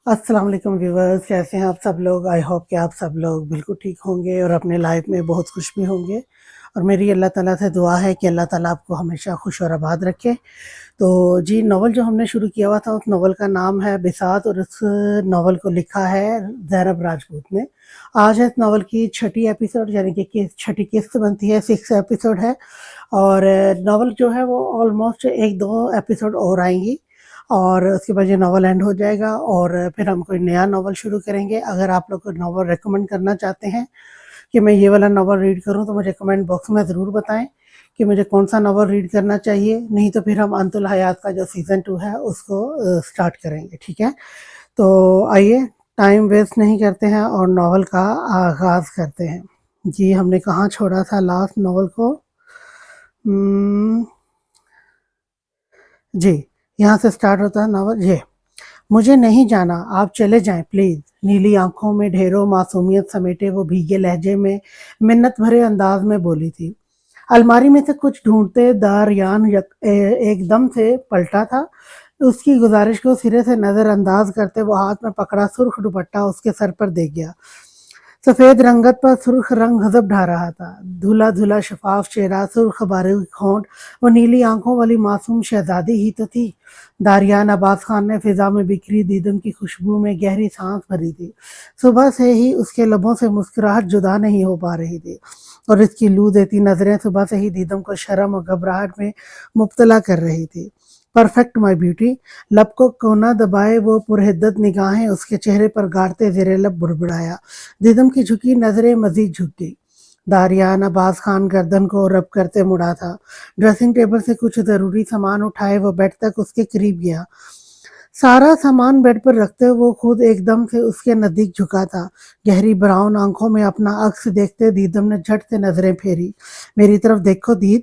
अस्सलाम वालेकुम व्यूवर्स, कैसे हैं आप सब लोग। आई होप कि आप सब लोग बिल्कुल ठीक होंगे और अपने लाइफ में बहुत खुश भी होंगे। और मेरी अल्लाह ताला से दुआ है कि अल्लाह ताला आपको हमेशा खुश और आबाद रखे। तो जी, नावल जो हमने शुरू किया हुआ था उस नावल का नाम है बिसात और उस नावल को लिखा है ज़ैनब राजपूत ने। आज है इस नावल की छठी एपिसोड, यानी कि छठी किस्त बनती है, 6 एपिसोड है। और नावल जो है वो ऑलमोस्ट 1-2 एपिसोड और आएँगी और उसके बाद ये नावल एंड हो जाएगा और फिर हम कोई नया नावल शुरू करेंगे। अगर आप लोग को नावल रेकमेंड करना चाहते हैं कि मैं ये वाला नावल रीड करूँ तो मुझे कमेंट बॉक्स में ज़रूर बताएँ कि मुझे कौन-सा नावल रीड करना चाहिए। नहीं तो फिर हम अंतुल हयात का जो सीज़न 2 है उसको स्टार्ट करेंगे, ठीक है? तो आइए, टाइम वेस्ट नहीं करते हैं और नावल का आगाज़ करते हैं। जी, हमने कहाँ छोड़ा था लास्ट नावल को? उम्म, जी, यहाँ से स्टार्ट होता है नावल ये। मुझे नहीं जाना, आप चले जाएं प्लीज़। नीली आंखों में ढेरों मासूमियत समेटे वो भीगे लहजे में मिन्नत भरे अंदाज में बोली थी। अलमारी में से कुछ ढूंढते दारयान एकदम से पलटा था। उसकी गुजारिश को सिरे से नज़रअंदाज करते वो हाथ में पकड़ा सुर्ख दुपट्टा उसके सर पर दे गया। सफ़ेद रंगत पर सुर्ख रंग गज़ब ढा रहा था। धुला धुला शफाफ चेहरा, सुर्ख बारीक होंठ, वो नीली आंखों वाली मासूम शहजादी ही तो थी। दारियान अब्बास खान ने फिजा में बिखरी दीदम की खुशबू में गहरी सांस भरी थी। सुबह से ही उसके लबों से मुस्कुराहट जुदा नहीं हो पा रही थी और इसकी लू देती नजरें सुबह से ही दीदम को शर्म और घबराहट में मुब्तला कर रही थी। परफेक्ट माई ब्यूटी, लब को कोना दबाए वो पुरहिद्दत निगाहें उसके चेहरे पर गाड़ते ज़ेरे लब बुड़बुड़ाया। दीदम की झुकी नजरें मजीद झुक गई। दारियान अब्बास खान गर्दन को रब करते मुड़ा था। ड्रेसिंग टेबल से कुछ ज़रूरी सामान उठाए वो बेड तक उसके करीब गया। सारा सामान बेड पर रखते हुए वो खुद एकदम से उसके नज़दीक झुका था। गहरी ब्राउन आंखों में अपना अक्स देखते दीदम ने झट से नजरें फेरी। मेरी तरफ देखो दीद,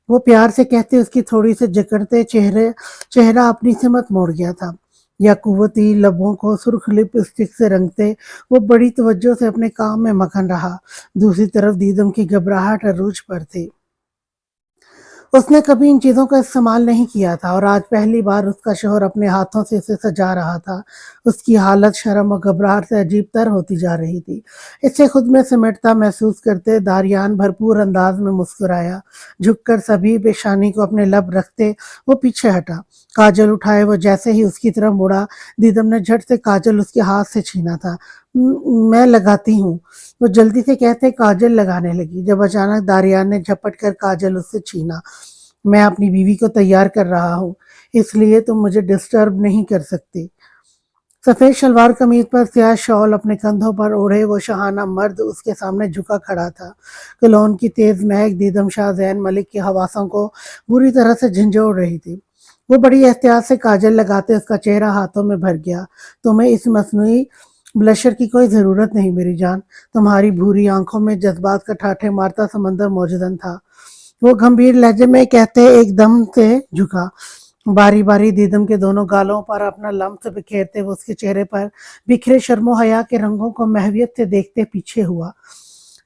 वो प्यार से कहते उसकी थोड़ी से जकड़ते चेहरा अपनी से मत मोड़ गया था। या कुव्वती लबों को सुर्ख लिपस्टिक से रंगते वो बड़ी तवज्जो से अपने काम में मगन रहा। दूसरी तरफ दीदम की घबराहट अरूज पर थी। उसने कभी इन चीज़ों का इस्तेमाल नहीं किया था और आज पहली बार उसका शौहर अपने हाथों से इसे सजा रहा था। उसकी हालत शर्म और घबराहट से अजीब तर होती जा रही थी। इसे खुद में सिमटता महसूस करते दारियान भरपूर अंदाज में मुस्कुराया। झुककर सभी पेशानी को अपने लब रखते वो पीछे हटा। काजल उठाए वो जैसे ही उसकी तरफ मुड़ा, दीदम ने झट से काजल उसके हाथ से छीना था। मैं लगाती हूँ, वो जल्दी से कहते काजल लगाने लगी, जब अचानक दारियान ने झपट कर काजल उससे छीना। मैं अपनी बीवी को तैयार कर रहा हूँ, इसलिए तुम मुझे डिस्टर्ब नहीं कर सकती। सफ़ेद शलवार कमीज पर स्याह शॉल अपने कंधों पर ओढ़े वो शहाना मर्द उसके सामने झुका खड़ा था। कलोन की तेज महक दीदम शाह जैन मलिक के हवासों को बुरी तरह से झंझोड़ रही थी। वो बड़ी एहतियात से काजल लगाते उसका चेहरा हाथों में भर गया। तुम्हें इस मसनूई ब्लशर की कोई ज़रूरत नहीं मेरी जान। तुम्हारी भूरी आंखों में जज्बात का ठाठे मारता समंदर मौजूदन था। वो गंभीर लहजे में कहते एकदम से झुका। बारी बारी दीदम के दोनों गालों पर अपना लम्स बिखेरते वो उसके चेहरे पर बिखरे शर्मो हया के रंगों को महवियत से देखते पीछे हुआ।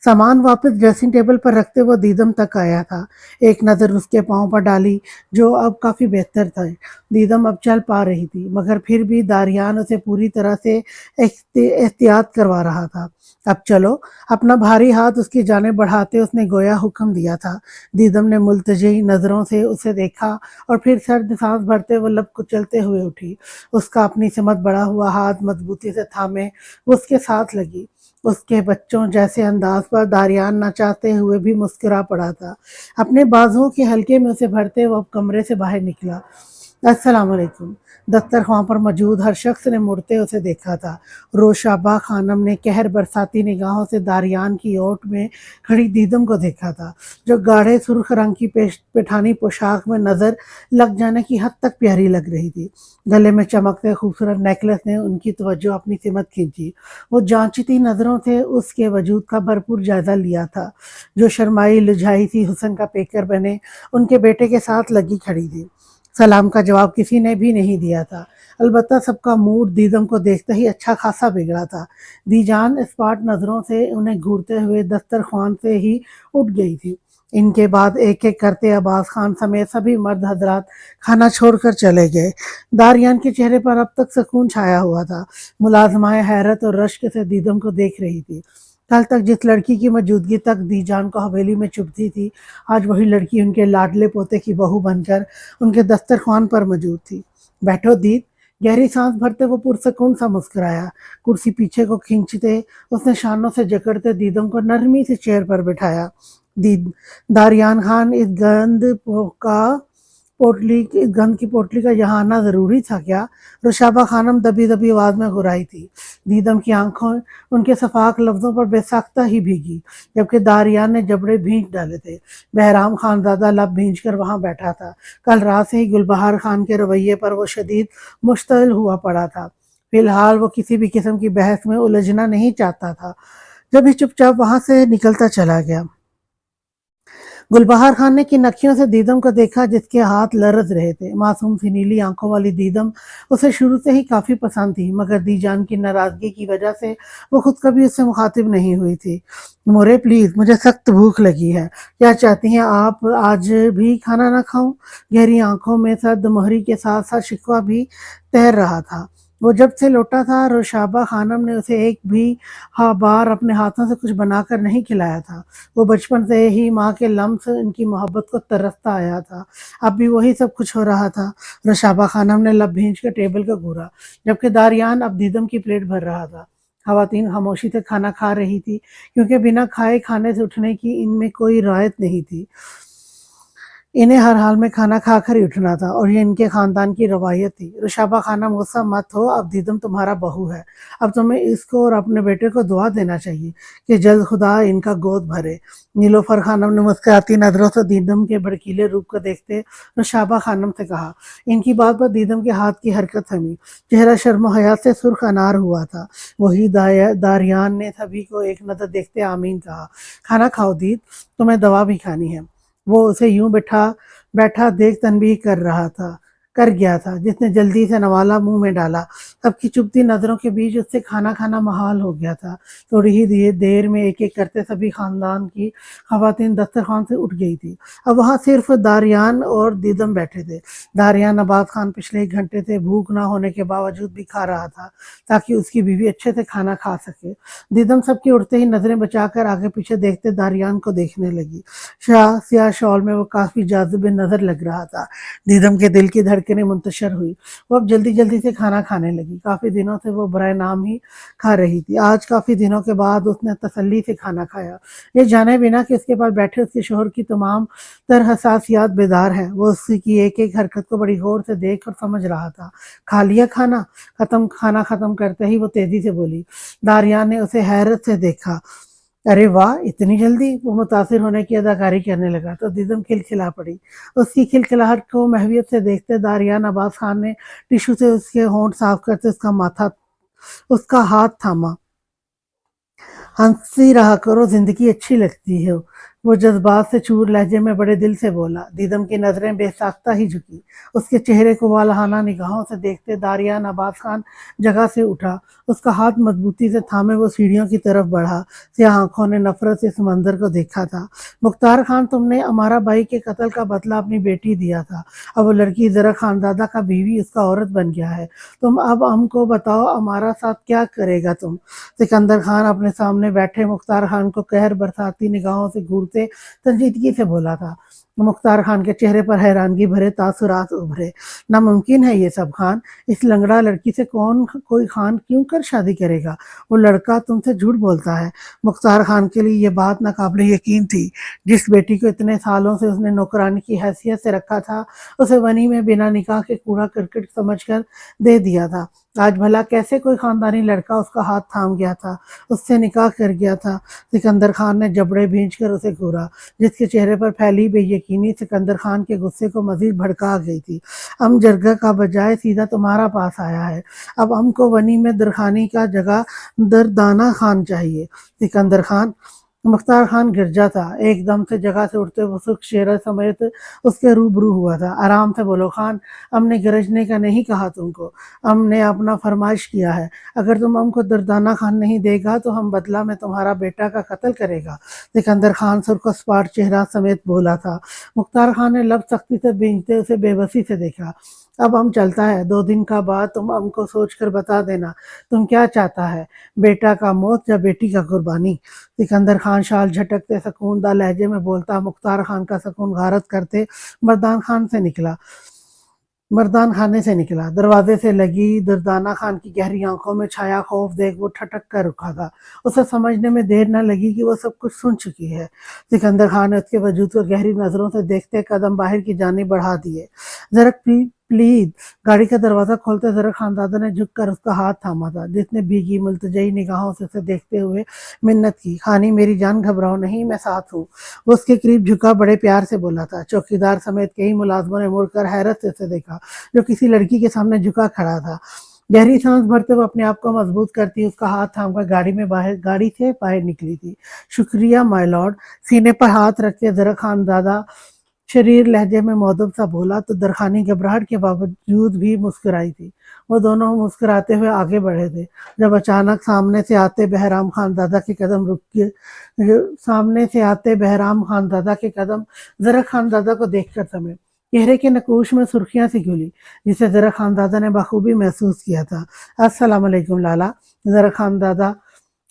सामान वापस ड्रेसिंग टेबल पर रखते वो दीदम तक आया था। एक नज़र उसके पाँव पर डाली जो अब काफ़ी बेहतर था। दीदम अब चल पा रही थी मगर फिर भी दारियान उसे पूरी तरह से एहतियात करवा रहा था। अब चलो, अपना भारी हाथ उसकी जाने बढ़ाते उसने गोया हुक्म दिया था। दीदम ने मुल्तजी नज़रों से उसे देखा और फिर सर्द सांस भरते वो लब कुचलते हुए उठी। उसका अपनी सिमत बढ़ा हुआ हाथ मजबूती से थामे वो उसके साथ लगी। उसके बच्चों जैसे अंदाज पर दारियान न चाहते हुए भी मुस्कुरा पड़ा था। अपने बाजुओं के हल्के में उसे भरते वो कमरे से बाहर निकला। अस्सलाम वालेकुम। दस्तरखान पर मौजूद हर शख्स ने मुड़ते उसे देखा था। रोशाबा खानम ने कहर बरसाती निगाहों से दारियान की ओट में खड़ी दीदम को देखा था, जो गाढ़े सुर्ख रंग की पैठानी पोशाक में नज़र लग जाने की हद तक प्यारी लग रही थी। गले में चमकते खूबसूरत नेकलेस ने उनकी तवज्जो अपनी सिमत खींची। वो जांचती नज़रों से उसके वजूद का भरपूर जायजा लिया था, जो शर्माई लुझाई सी हुस्न का पेकर बने उनके बेटे के साथ लगी खड़ी थी। सलाम का जवाब किसी ने भी नहीं दिया था। अलबत्ता सबका मूड दीदम को देखते ही अच्छा खासा बिगड़ा था। दीजान स्पाट नज़रों से उन्हें घूरते हुए दस्तरखान से ही उठ गई थी। ان کے بعد ایک ایک کرتے عباس خان سمیت سبھی مرد حضرات کھانا چھوڑ کر چلے گئے۔ داریان کے چہرے پر اب تک سکون چھایا ہوا تھا۔ ملازمائیں حیرت اور رشک سے دیدم کو دیکھ رہی تھی۔ کل تک جس لڑکی کی موجودگی تک دی جان کو حویلی میں چبھتی تھی، آج وہی لڑکی ان کے لاڈلے پوتے کی بہو بن کر ان کے دسترخوان پر موجود تھی۔ بیٹھو دید، گہری سانس بھرتے وہ پرسکون سا مسکرایا۔ کرسی پیچھے کو کھینچتے اس نے شانوں سے جکڑتے دیدم کو نرمی سے چیئر پر بٹھایا۔ داریان خان، اس گند کی پوٹلی کا یہاں آنا ضروری تھا کیا؟ رشابہ خانم دبی دبی آواز میں گھرائی تھی۔ دیدم کی آنکھوں ان کے شفاق لفظوں پر بے ساختہ ہی بھیگی، جبکہ داریان نے جبڑے بھینچ ڈالے تھے۔ بہرام خانزادہ لب بھینچ کر وہاں بیٹھا تھا۔ کل رات سے ہی گلبہار خان کے رویے پر وہ شدید مشتعل ہوا پڑا تھا۔ فی الحال وہ کسی بھی قسم کی بحث میں الجھنا نہیں چاہتا تھا، جب ہی چپ چاپ وہاں سے نکلتا چلا گیا۔ گلبہار خان نے کن اکھیوں سے دیدم کو دیکھا جس کے ہاتھ لرز رہے تھے۔ معصوم سی نیلی آنکھوں والی دیدم اسے شروع سے ہی کافی پسند تھی، مگر دی جان کی ناراضگی کی وجہ سے وہ خود کبھی اس سے مخاطب نہیں ہوئی تھی۔ مورے پلیز، مجھے سخت بھوک لگی ہے، کیا چاہتی ہیں آپ آج بھی کھانا نہ کھاؤں؟ گہری آنکھوں میں سرد مہری کے ساتھ ساتھ شکوہ بھی تیر رہا تھا۔ وہ جب سے لوٹا تھا، رشابہ خانم نے اسے ایک بھی بار اپنے ہاتھوں سے کچھ بنا کر نہیں کھلایا تھا۔ وہ بچپن سے ہی ماں کے لمس ان کی محبت کو ترستا آیا تھا۔ اب بھی وہی سب کچھ ہو رہا تھا۔ رشابہ خانم نے لب بھینچ کر ٹیبل کو گھورا، جبکہ داریان اب دیدم کی پلیٹ بھر رہا تھا۔ خواتین خاموشی سے کھانا کھا رہی تھی، کیونکہ بنا کھائے کھانے سے اٹھنے کی ان میں کوئی روایت نہیں تھی۔ انہیں ہر حال میں کھانا کھا کر ہی اٹھنا تھا، اور یہ ان کے خاندان کی روایت تھی۔ رشابہ خانم، غصہ مت ہو، اب دیدم تمہارا بہو ہے۔ اب تمہیں اس کو اور اپنے بیٹے کو دعا دینا چاہیے کہ جلد خدا ان کا گود بھرے۔ نیلوفر خانم نے مسکراتی نظروں سے دیدم کے بھڑکیلے روپ کو دیکھتے رشابہ خانم سے کہا۔ ان کی بات پر دیدم کے ہاتھ کی حرکت تھمی، چہرہ شرم و حیا سے سرخ انار ہوا تھا۔ وہی داریان نے سبھی کو ایک نظر دیکھتے آمین کہا۔ کھانا کھاؤ دید، تمہیں دوا بھی کھانی ہے۔ وہ اسے یوں بیٹھا دیکھ تنبیہ کر گیا تھا، جس نے جلدی سے نوالا منہ میں ڈالا۔ سب کی چبھتی نظروں کے بیچ اس سے کھانا کھانا محال ہو گیا تھا۔ تھوڑی ہی دیر میں ایک ایک کرتے سبھی خاندان کی خواتین دسترخوان سے اٹھ گئی تھی۔ اب وہاں صرف داریان اور دیدم بیٹھے تھے۔ داریان عباس خان پچھلے ایک گھنٹے سے بھوک نہ ہونے کے باوجود بھی کھا رہا تھا، تاکہ اس کی بیوی اچھے سے کھانا کھا سکے۔ دیدم سب کے اٹھتے ہی نظریں بچا کر آگے پیچھے دیکھتے داریان کو دیکھنے لگی۔ سیاہ شال میں وہ کافی جاذب نظر لگ رہا تھا۔ دیدم کے دل کی دھڑکنیں منتشر ہوئی۔ وہ اب جلدی جلدی سے کھانا کھانے لگی۔ کافی دنوں سے وہ برائے نام ہی کھا رہی تھی۔ آج کافی دنوں کے بعد اس نے تسلی سے کھانا کھایا، یہ جانے بنا کہ اس کے پاس بیٹھے اس کے شوہر کی تمام تر حساسیات بیدار ہیں۔ وہ اس کی ایک ایک حرکت کو بڑی غور سے دیکھ اور سمجھ رہا تھا۔ کھا لیا کھانا ختم کرتے ہی وہ تیزی سے بولی۔ داریان نے اسے حیرت سے دیکھا۔ ارے واہ، اتنی جلدی؟ وہ متاثر ہونے کی اداکاری کرنے لگا تو دیدم کھلکھلا پڑی۔ اس کی کھلکھلاہٹ کو محویت سے دیکھتے داریان عباس خان نے ٹشو سے اس کے ہونٹ صاف کرتے اس کا ہاتھ تھاما۔ ہنسی رہا کرو، زندگی اچھی لگتی ہے، وہ جذبات سے چور لہجے میں بڑے دل سے بولا۔ دیدم کی نظریں بے ساختہ ہی جھکی۔ اس کے چہرے کو والہانہ نگاہوں سے دیکھتے داریان عباس خان جگہ سے اٹھا۔ اس کا ہاتھ مضبوطی سے تھامے وہ سیڑھیوں کی طرف بڑھا۔ سیاہ آنکھوں نے نفرت سے اس منظر کو دیکھا تھا۔ مختار خان، تم نے امارا بائی کے قتل کا بدلہ اپنی بیٹی دیا تھا، اب وہ لڑکی زرق خانزادہ کا بیوی اس کا عورت بن گیا ہے۔ تم اب ہم کو بتاؤ، امارا ساتھ کیا کرے گا تم؟ سکندر خان اپنے سامنے بیٹھے مختار خان کو قہر برساتی نگاہوں سے گھورتے سنجیدگی سے بولا تھا۔ مختار خان کے چہرے پر حیرانگی بھرے تاثرات ابھرے۔ ناممکن ہے یہ سب خان، اس لنگڑا لڑکی سے کوئی خان کیوں کر شادی کرے گا؟ وہ لڑکا تم سے جھوٹ بولتا ہے۔ مختار خان کے لیے یہ بات ناقابل یقین تھی۔ جس بیٹی کو اتنے سالوں سے اس نے نوکرانی کی حیثیت سے رکھا تھا، اسے ونی میں بنا نکاح کے کوڑا کرکٹ سمجھ کر دے دیا تھا۔ آج بھلا کیسے کوئی خاندانی لڑکا اس کا ہاتھ تھام گیا تھا، اس سے نکاح کر گیا تھا؟ سکندر خان نے جبڑے بھینچ کر اسے گھورا، جس کے چہرے پر پھیلی بے یقینی سکندر خان کے غصے کو مزید بھڑکا گئی تھی۔ ام جرگہ کا بجائے سیدھا تمہارا پاس آیا ہے۔ اب ام کو ونی میں درخانی کا جگہ دردانہ خان چاہیے۔ سکندر خان، मुख्तार खान गिरजा था। एकदम से जगह से उठते वो सुर्ख चेहरा समेत उसके रूबरू हुआ था। आराम से बोलो खान, हमने गरजने का नहीं कहा तुमको, हमने अपना फरमाइश किया है। अगर तुम हमको दर्दाना खान नहीं देगा तो हम बदला में तुम्हारा बेटा का कत्ल करेगा। सिकंदर खान सुर्ख स्पाट चेहरा समेत बोला था। मुख्तार खान ने लब सख्ती से भींजते उसे बेबसी से देखा। अब हम चलता है, 2 दिन का बाद तुम हमको सोच कर बता देना तुम क्या चाहता है, बेटा का मौत या बेटी का कुर्बानी। सिकंदर खान शाल झटकते सकूनदा लहजे में बोलता मुख्तार खान का सकून गारत करते मर्दान खाने से निकला। दरवाजे से लगी दर्दाना खान की गहरी आंखों में छाया खौफ देख वो ठटक कर रुका था। उसे समझने में देर न लगी कि वो सब कुछ सुन चुकी है। सिकंदर खान ने उसके वजूद को गहरी नजरों से देखते कदम बाहर की जानिब बढ़ा दिए। जरा प्लीज, गाड़ी का दरवाजा खोलते जरा खानदादा ने झुककर उसका हाथ थामा था, जिसने भीगी मुल्तजई निगाहों से उसे देखते हुए मिन्नत की, खानी मेरी जान घबराओ नहीं, मैं साथ हूँ। वो उसके करीब झुका बड़े प्यार से बोला था। चौकीदार समेत कई मुलाजमों ने मुड़कर हैरत से उसे देखा, जो किसी लड़की के सामने झुका खड़ा था। गहरी सांस भरते हुए अपने आप को मजबूत करती उसका हाथ थामकर गाड़ी से बाहर निकली थी। शुक्रिया माय लॉर्ड। सीने पर हाथ रख के जरा खानदादा शरीर लहजे में मौदब सा बोला तो दरखानी घबराहट के बावजूद भी मुस्कुराई थी। वो दोनों मुस्कुराते हुए आगे बढ़े थे जब अचानक सामने से आते बहराम खान दादा के कदम जरा खान दादा को देखकर थमे। चेहरे के नकूश में सुर्खियां सी खुली, जिसे जरा खान दादा ने बखूबी महसूस किया था। अस्सलाम वालेकुम लाला। जरा खान दादा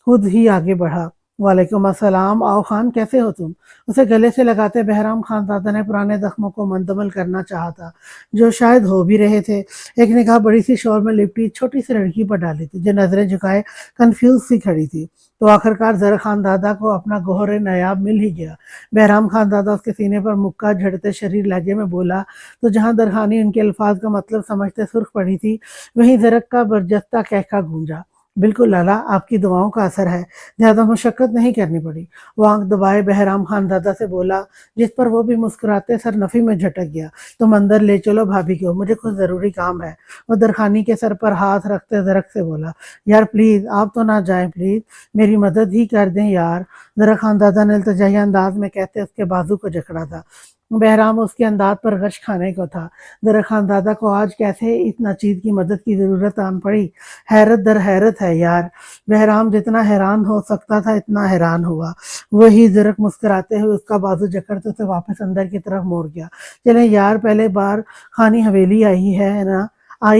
खुद ही आगे बढ़ा। वालेकुम अस्सलाम, आओ खान, कैसे हो तुम? उसे गले से लगाते बहराम खानदादा ने पुराने जख्मों को मंदमल करना चाहा था, जो शायद हो भी रहे थे। एक निगाह बड़ी सी शॉल में लिपटी छोटी सी लड़की पर डाली थी, जो नजरें झुकाए कंफ्यूज सी खड़ी थी। तो आखिरकार जरा खानदादा को अपना गोहरे नायाब मिल ही गया। बहराम खानदादा उसके सीने पर मुक्का झड़ते शरीर लहजे में बोला तो जहां दरखानी उनके अल्फाज का मतलब समझते सुर्ख पड़ी थी, वहीं जरक का बरजस्ता कहका गूंजा। बिल्कुल लाला, आपकी दुआओं का असर है, ज्यादा मुशक्कत नहीं करनी पड़ी। वो आंख दबाए बहराम खानदादा से बोला, जिस पर वो भी मुस्कुराते सर नफी में झटक गया। तुम अंदर ले चलो भाभी को, मुझे कुछ जरूरी काम है। वो दरखानी के सर पर हाथ रखते जरक से बोला, यार प्लीज आप तो ना जाएं, प्लीज मेरी मदद ही कर दें यार। जरा खानदादा ने इल्तिजाई अंदाज में कहते उसके बाजू को जकड़ा था। बहराम उसके अंदाज पर गश खाने को था। जरा खानदादा को आज कैसे इस नाचीज की मदद की जरूरत आन पड़ी। हैरत दर हैरत है यार। बहराम जितना हैरान हो सकता था इतना हैरान हुआ। वही जरक मुस्कुराते हुए उसका बाजू जकड़ते उसे वापस अंदर की तरफ मोड़ गया। चले यार, पहले बार खानी हवेली आई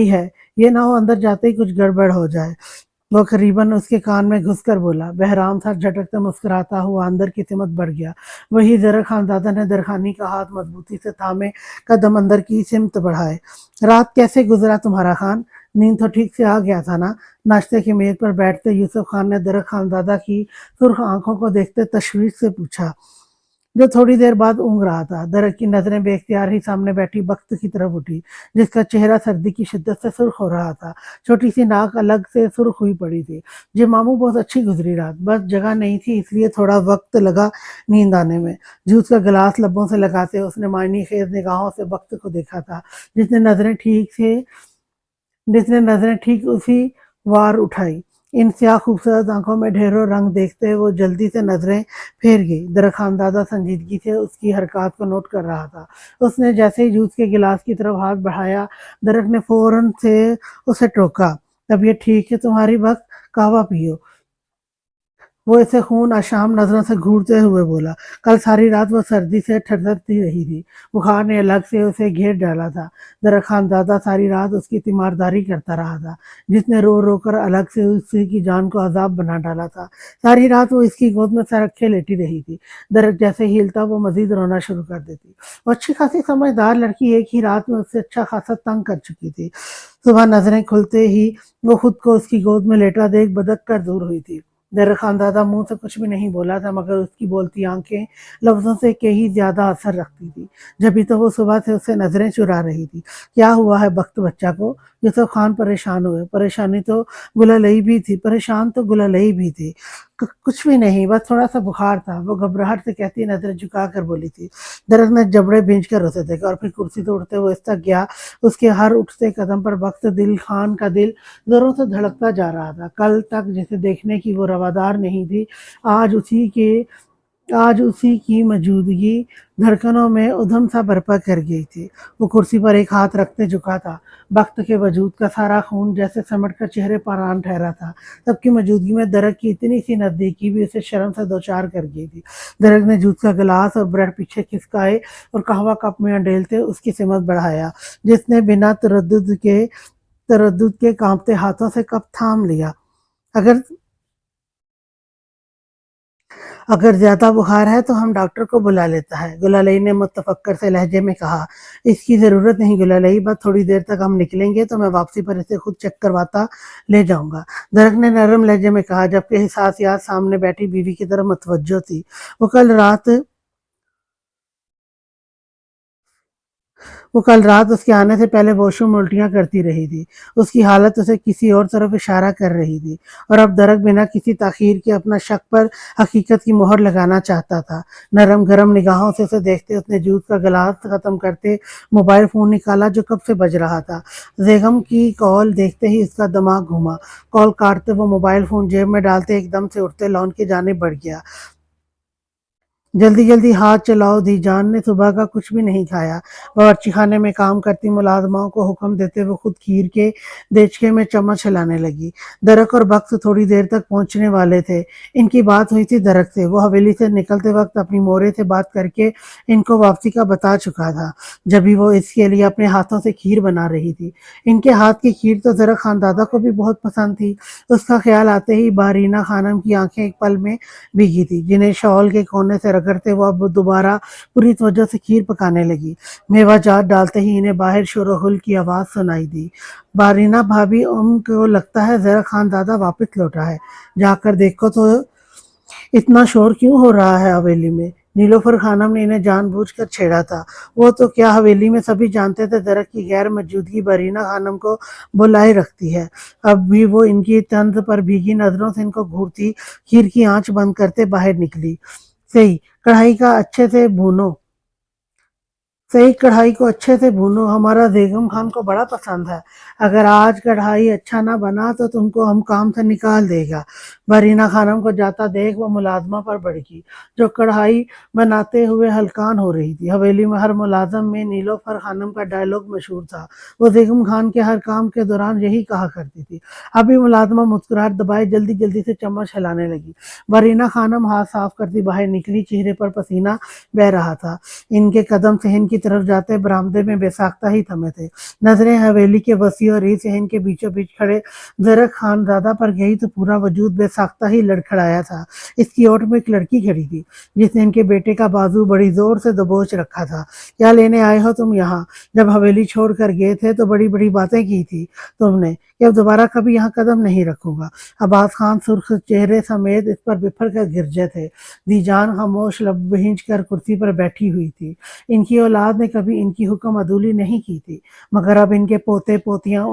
है, ये ना हो अंदर जाते ही कुछ गड़बड़ हो जाए। वो करीबन उसके कान में घुसकर बोला। बहराम सर झटकते मुस्कुराता हुआ अंदर की सिमत बढ़ गया। वही जरा खानदादा ने दरखानी का हाथ मजबूती से थामे कदम अंदर की सिमत बढ़ाए। रात कैसे गुजरा तुम्हारा खान? नींद तो ठीक से आ गया था ना? नाश्ते की मेज पर बैठते यूसुफ खान ने दरक खानदादा की सुर्ख आंखों को देखते तशवीश से पूछा, जो थोड़ी देर बाद ऊँग रहा था। दरक की नजरें बेख्तियार ही सामने बैठी बख्त की तरफ उठी, जिसका चेहरा सर्दी की शिद्दत से सुर्ख हो रहा था। छोटी सी नाक अलग से सुर्ख हुई पड़ी थी। जी मामू, बहुत अच्छी गुजरी रात, बस जगह नहीं थी इसलिए थोड़ा वक्त लगा नींद आने में। जूस का गिलास लबों से लगाते उसने मायनी खेज निगाहों से वक्त को देखा था, जिसने नजरें ठीक उसी वार उठाई। इन स्याह खूबसूरत आंखों में ढेरों रंग देखते वो जल्दी से नजरें फेर गई। दरखानदादा संजीदगी से उसकी हरकत को नोट कर रहा था। उसने जैसे ही जूस के गिलास की तरफ हाथ बढ़ाया, दरक ने फौरन से उसे टोका। तबीयत ठीक है तुम्हारी, वक्त कहवा पियो। वो इसे खून आशाम नजरों से घूरते हुए बोला। कल सारी रात वो सर्दी से ठिठुरती रही थी। बुखार ने अलग से उसे घेर डाला था। दरक खानदादा सारी रात उसकी तीमारदारी करता रहा था, जिसने रो रो कर अलग से उसी की जान को अजाब बना डाला था। सारी रात वो इसकी गोद में सर रखे लेटी रही थी। दरक जैसे ही हिलता वो मजीद रोना शुरू कर देती। वो अच्छी खासी समझदार लड़की एक ही रात में उससे अच्छा खासा तंग कर चुकी थी। सुबह नजरें खुलते ही वो खुद को उसकी गोद में लेटा देख बदक कर दूर हुई थी। दर खानदादा मुंह से कुछ भी नहीं बोला था, मगर उसकी बोलती आंखें लफ्जों से कहीं ज्यादा असर रखती थी। जब तो वो सुबह से उससे नजरें चुरा रही थी। क्या हुआ है बख्त बच्चा को? यूसुफ खान परेशान हुए। परेशान तो गुलालई भी थी। कुछ भी नहीं, बस थोड़ा सा बुखार था, वो घबराहट से कहती नजरें झुका कर बोली थी। दरख्त ने जबड़े भींच कर उसे देखा और फिर कुर्सी से उठते हुए इस तक गया। उसके हर उठते कदम पर वक्त दिल खान का दिल जोरों से धड़कता जा रहा था। कल तक जिसे देखने की वो रवादार नहीं थी, आज उसी के आज उसी की मौजूदगी धड़कनों में उधम सा बर्पा कर गई थी। वो कुर्सी पर एक हाथ रखते झुका था। वक्त के वजूद का सारा खून जैसे समट कर चेहरे पर आन ठहरा था। सबकी मौजूदगी में दरक की इतनी सी नजदीकी भी उसे शर्म से दो चार कर गई थी। दरक ने जूस का गिलास और ब्रेड पीछे खिसकाए और कहवा कप में अंडेलते उसकी सिमत बढ़ाया, जिसने बिना तरद्दुद के कांपते हाथों से कप थाम लिया। अगर अगर ज्यादा बुखार है तो हम डॉक्टर को बुला लेता है, गुलालई ने मुतफक्कर से लहजे में कहा। इसकी जरूरत नहीं गुलालई, बस थोड़ी देर तक हम निकलेंगे तो मैं वापसी पर इसे खुद चेक करवाता ले जाऊंगा, दरक ने नरम लहजे में कहा, जबकि हिसास याद सामने बैठी बीवी की तरफ मुतवज्जो थी। वो कल रात उसके आने से पहले वॉशरूम उल्टियां करती रही थी। उसकी हालत उसे किसी और तरफ इशारा कर रही थी और अब दरक बिना किसी ताखीर के अपना शक पर हकीकत की मोहर लगाना चाहता था। नरम गरम निगाहों से उसे देखते उसने जूस का गिलास खत्म करते मोबाइल फोन निकाला जो कब से बज रहा था। बेगम की कॉल देखते ही उसका दिमाग घुमा। कॉल काटते वो मोबाइल फोन जेब में डालते एकदम से उठते लॉन की जानिब बढ़ गया। जल्दी जल्दी हाथ चलाओ, दी जान ने सुबह का कुछ भी नहीं खाया। बावर्ची खाने में काम करती मुलाजमाओं को हुक्म देते हुए खुद खीर के देचके में चम्मच हिलाने लगी। दरक और बख्त थोड़ी देर तक पहुंचने वाले थे। इनकी बात हुई थी दरक से। वो हवेली से निकलते वक्त अपनी मोरे से बात करके इनको वापसी का बता चुका था, जब भी वो इसके लिए अपने हाथों से खीर बना रही थी। इनके हाथ की खीर तो दरक खानदादा को भी बहुत पसंद थी। उसका ख्याल आते ही बारीना खानम की आंखें एक पल में भीगी थी, जिन्हें शॉल के कोने से रगड़ते वो अब दोबारा पूरी तवज्जो से खीर पकाने लगी। मेवा जात डालते ही इन्हें बाहर शोरगुल की आवाज सुनाई दी। बारीना भाभी, को लगता है जरा खानदादा वापस लौटा है, जाकर देखो तो इतना शोर क्यों हो रहा है हवेली में। नीलोफर खानम ने इन्हें जानबूझकर छेड़ा था। वो तो क्या, हवेली में सभी जानते थे दरक की गैर मौजूदगी बरीना खानम को बुलाए रखती है। अब भी वो इनकी तंज पर भीगी नजरों से इनको घूरती खीर की आंच बंद करते बाहर निकली। सही कढ़ाई का अच्छे से भूनो सही कढ़ाई को अच्छे से भूनो, हमारा बेगम खान को बड़ा पसंद है। अगर आज कढ़ाई अच्छा ना बना तो तुमको हम काम से निकाल देगा। बरीना खानम को जाता देख वो मुलाजमा पर भड़की, जो कढ़ाई बनाते हुए हलकान हो रही थी। हवेली में हर मुलाजम में नीलोफर खानम का डायलॉग मशहूर था। वो बेगम खान के हर काम के दौरान यही कहा करती थी। अभी मुलाजमा मुस्कुराहट दबाए जल्दी जल्दी से चम्मच हिलाने लगी। बरीना खानम हाथ साफ करती बाहर निकली, चेहरे पर पसीना बह रहा था। इनके कदम सहन की तरफ जाते बरामदे में बेसाख्ता ही थमे थे। नजरें हवेली के वसी और री सहन के बीचों बीच खड़े जरक खानजादा पर गई तो पूरा वजूद बेसाख्ता ही लड़खड़ाया था। इसकी ओट में एक लड़की खड़ी थी, जिसने इनके बेटे का बाजू बड़ी जोर से दबोच रखा था। क्या लेने आए हो तुम यहाँ? जब हवेली छोड़ कर गए थे तो बड़ी बड़ी बातें की थी तुमने कि अब दोबारा कभी यहाँ कदम नहीं रखूंगा। अब्बास खान सुर्ख चेहरे समेत इस पर बिफर कर गिरजे थे। दीजान खामोश लब भींच कर कुर्सी पर बैठी हुई थी। इनकी औलाद ने कभी इनकी हुक्म अदूली नहीं की थी, मगर अब इनके पोते पोतियां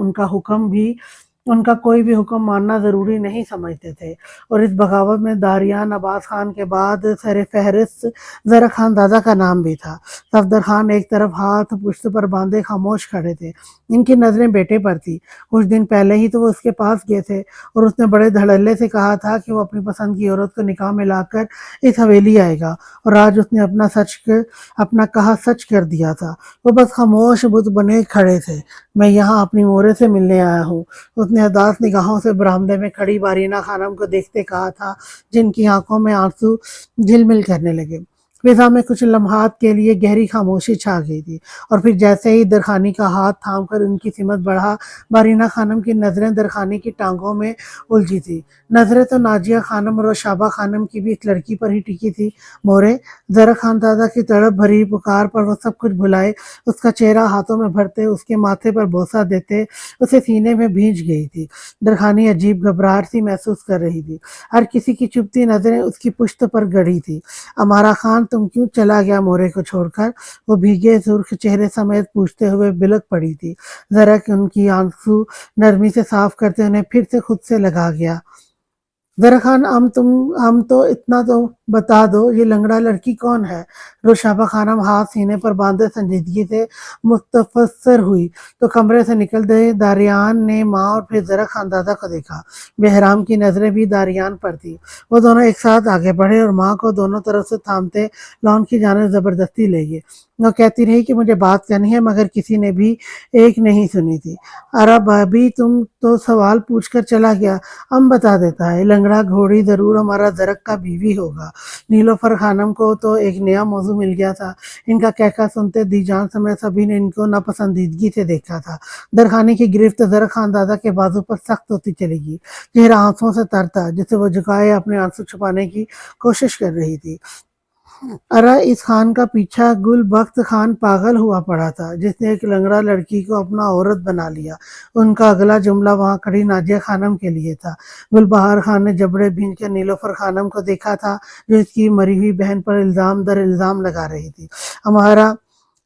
उनका कोई भी हुक्म मानना जरूरी नहीं समझते थे। और इस बगावत में दारियान अब्बास खान के बाद सर फहरिस्त जरा खान दादा का नाम भी था। सफदर खान एक तरफ हाथ पुश्त पर बांधे खामोश खड़े थे। इनकी नजरें बेटे पर थी। कुछ दिन पहले ही तो वो उसके पास गए थे और उसने बड़े धड़ल्ले से कहा था कि वो अपनी पसंद की औरत को निकाह में लाकर इस हवेली आएगा, और आज उसने अपना कहा सच कर दिया था। वो बस खामोश बुत बने खड़े थे। मैं यहाँ अपनी मोरे से मिलने आया हूँ, उसने उदास निगाहों से बरामदे में खड़ी बारीना खानम को देखते कहा था, जिनकी आंखों में आंसू झिलमिल करने लगे। फिजा में कुछ लम्हात के लिए गहरी खामोशी छा गई थी, और फिर जैसे ही दरखानी का हाथ थामकर उनकी सिमत बढ़ा, बारीना खानम की नजरें दरखानी की टांगों में उलझी थी। नजरें तो नाजिया खानम और शाबा खानम की भी इस लड़की पर ही टिकी थी। मोरे, जरा खानदादा की तड़प भरी पुकार पर वो सब कुछ भुलाए उसका चेहरा हाथों में भरते, उसके माथे पर बोसा देते उसे सीने में भींच गई थी। दरखानी अजीब घबराहट सी महसूस कर रही थी। हर किसी की चुभती नजरें उसकी पुश्त पर गड़ी थी। अमारा खान, तुम क्यों चला गया मोरे को छोड़कर? वो भीगे सुर्ख चेहरे समेत पूछते हुए बिलक पड़ी थी। जरा कि उनकी आंसू नरमी से साफ करते उन्हें फिर से खुद से लगा गया। ज़रा खान हम तो इतना तो बता दो ये लंगड़ा लड़की कौन है। नौशाबा खानम हाथ सीने पर बांधे संजीदगी से मुस्तफसर हुई तो कमरे से निकलते दारियान ने माँ और फिर ज़रा खानदादा को देखा। बहराम की नज़रें भी दारियान पर थी। वो दोनों एक साथ आगे बढ़े और माँ को दोनों तरफ से थामते लॉन की जाने ज़बरदस्ती ले गए। वो कहती रही कि मुझे बात करनी है मगर किसी ने भी एक नहीं सुनी थी। अरे भाभी तुम तो सवाल पूछकर चला गया, हम बता देता है लंगड़ा घोड़ी जरूर हमारा जरक का बीवी होगा। नीलोफर खानम को तो एक नया मौजू मिल गया था। इनका कहका सुनते दीजान समय सभी ने इनको नापसंदीदगी से देखा था। दरखाने की गिरफ्त जरक खानदादा के बाजू पर सख्त होती चलेगी। चेहरा आंसुओं से तरता जिसे वो झुकाए अपने आंसू छुपाने की कोशिश कर रही थी। अरे इस खान का पीछा गुल बख्त खान पागल हुआ पड़ा था जिसने एक लंगड़ा लड़की को अपना औरत बना लिया। उनका अगला जुमला वहां खड़ी नाजिया खानम के लिए था। गुलबहार खान ने जबड़े भींच कर नीलोफर खानम को देखा था जो इसकी मरी हुई बहन पर इल्जाम दर इल्जाम लगा रही थी। हमारा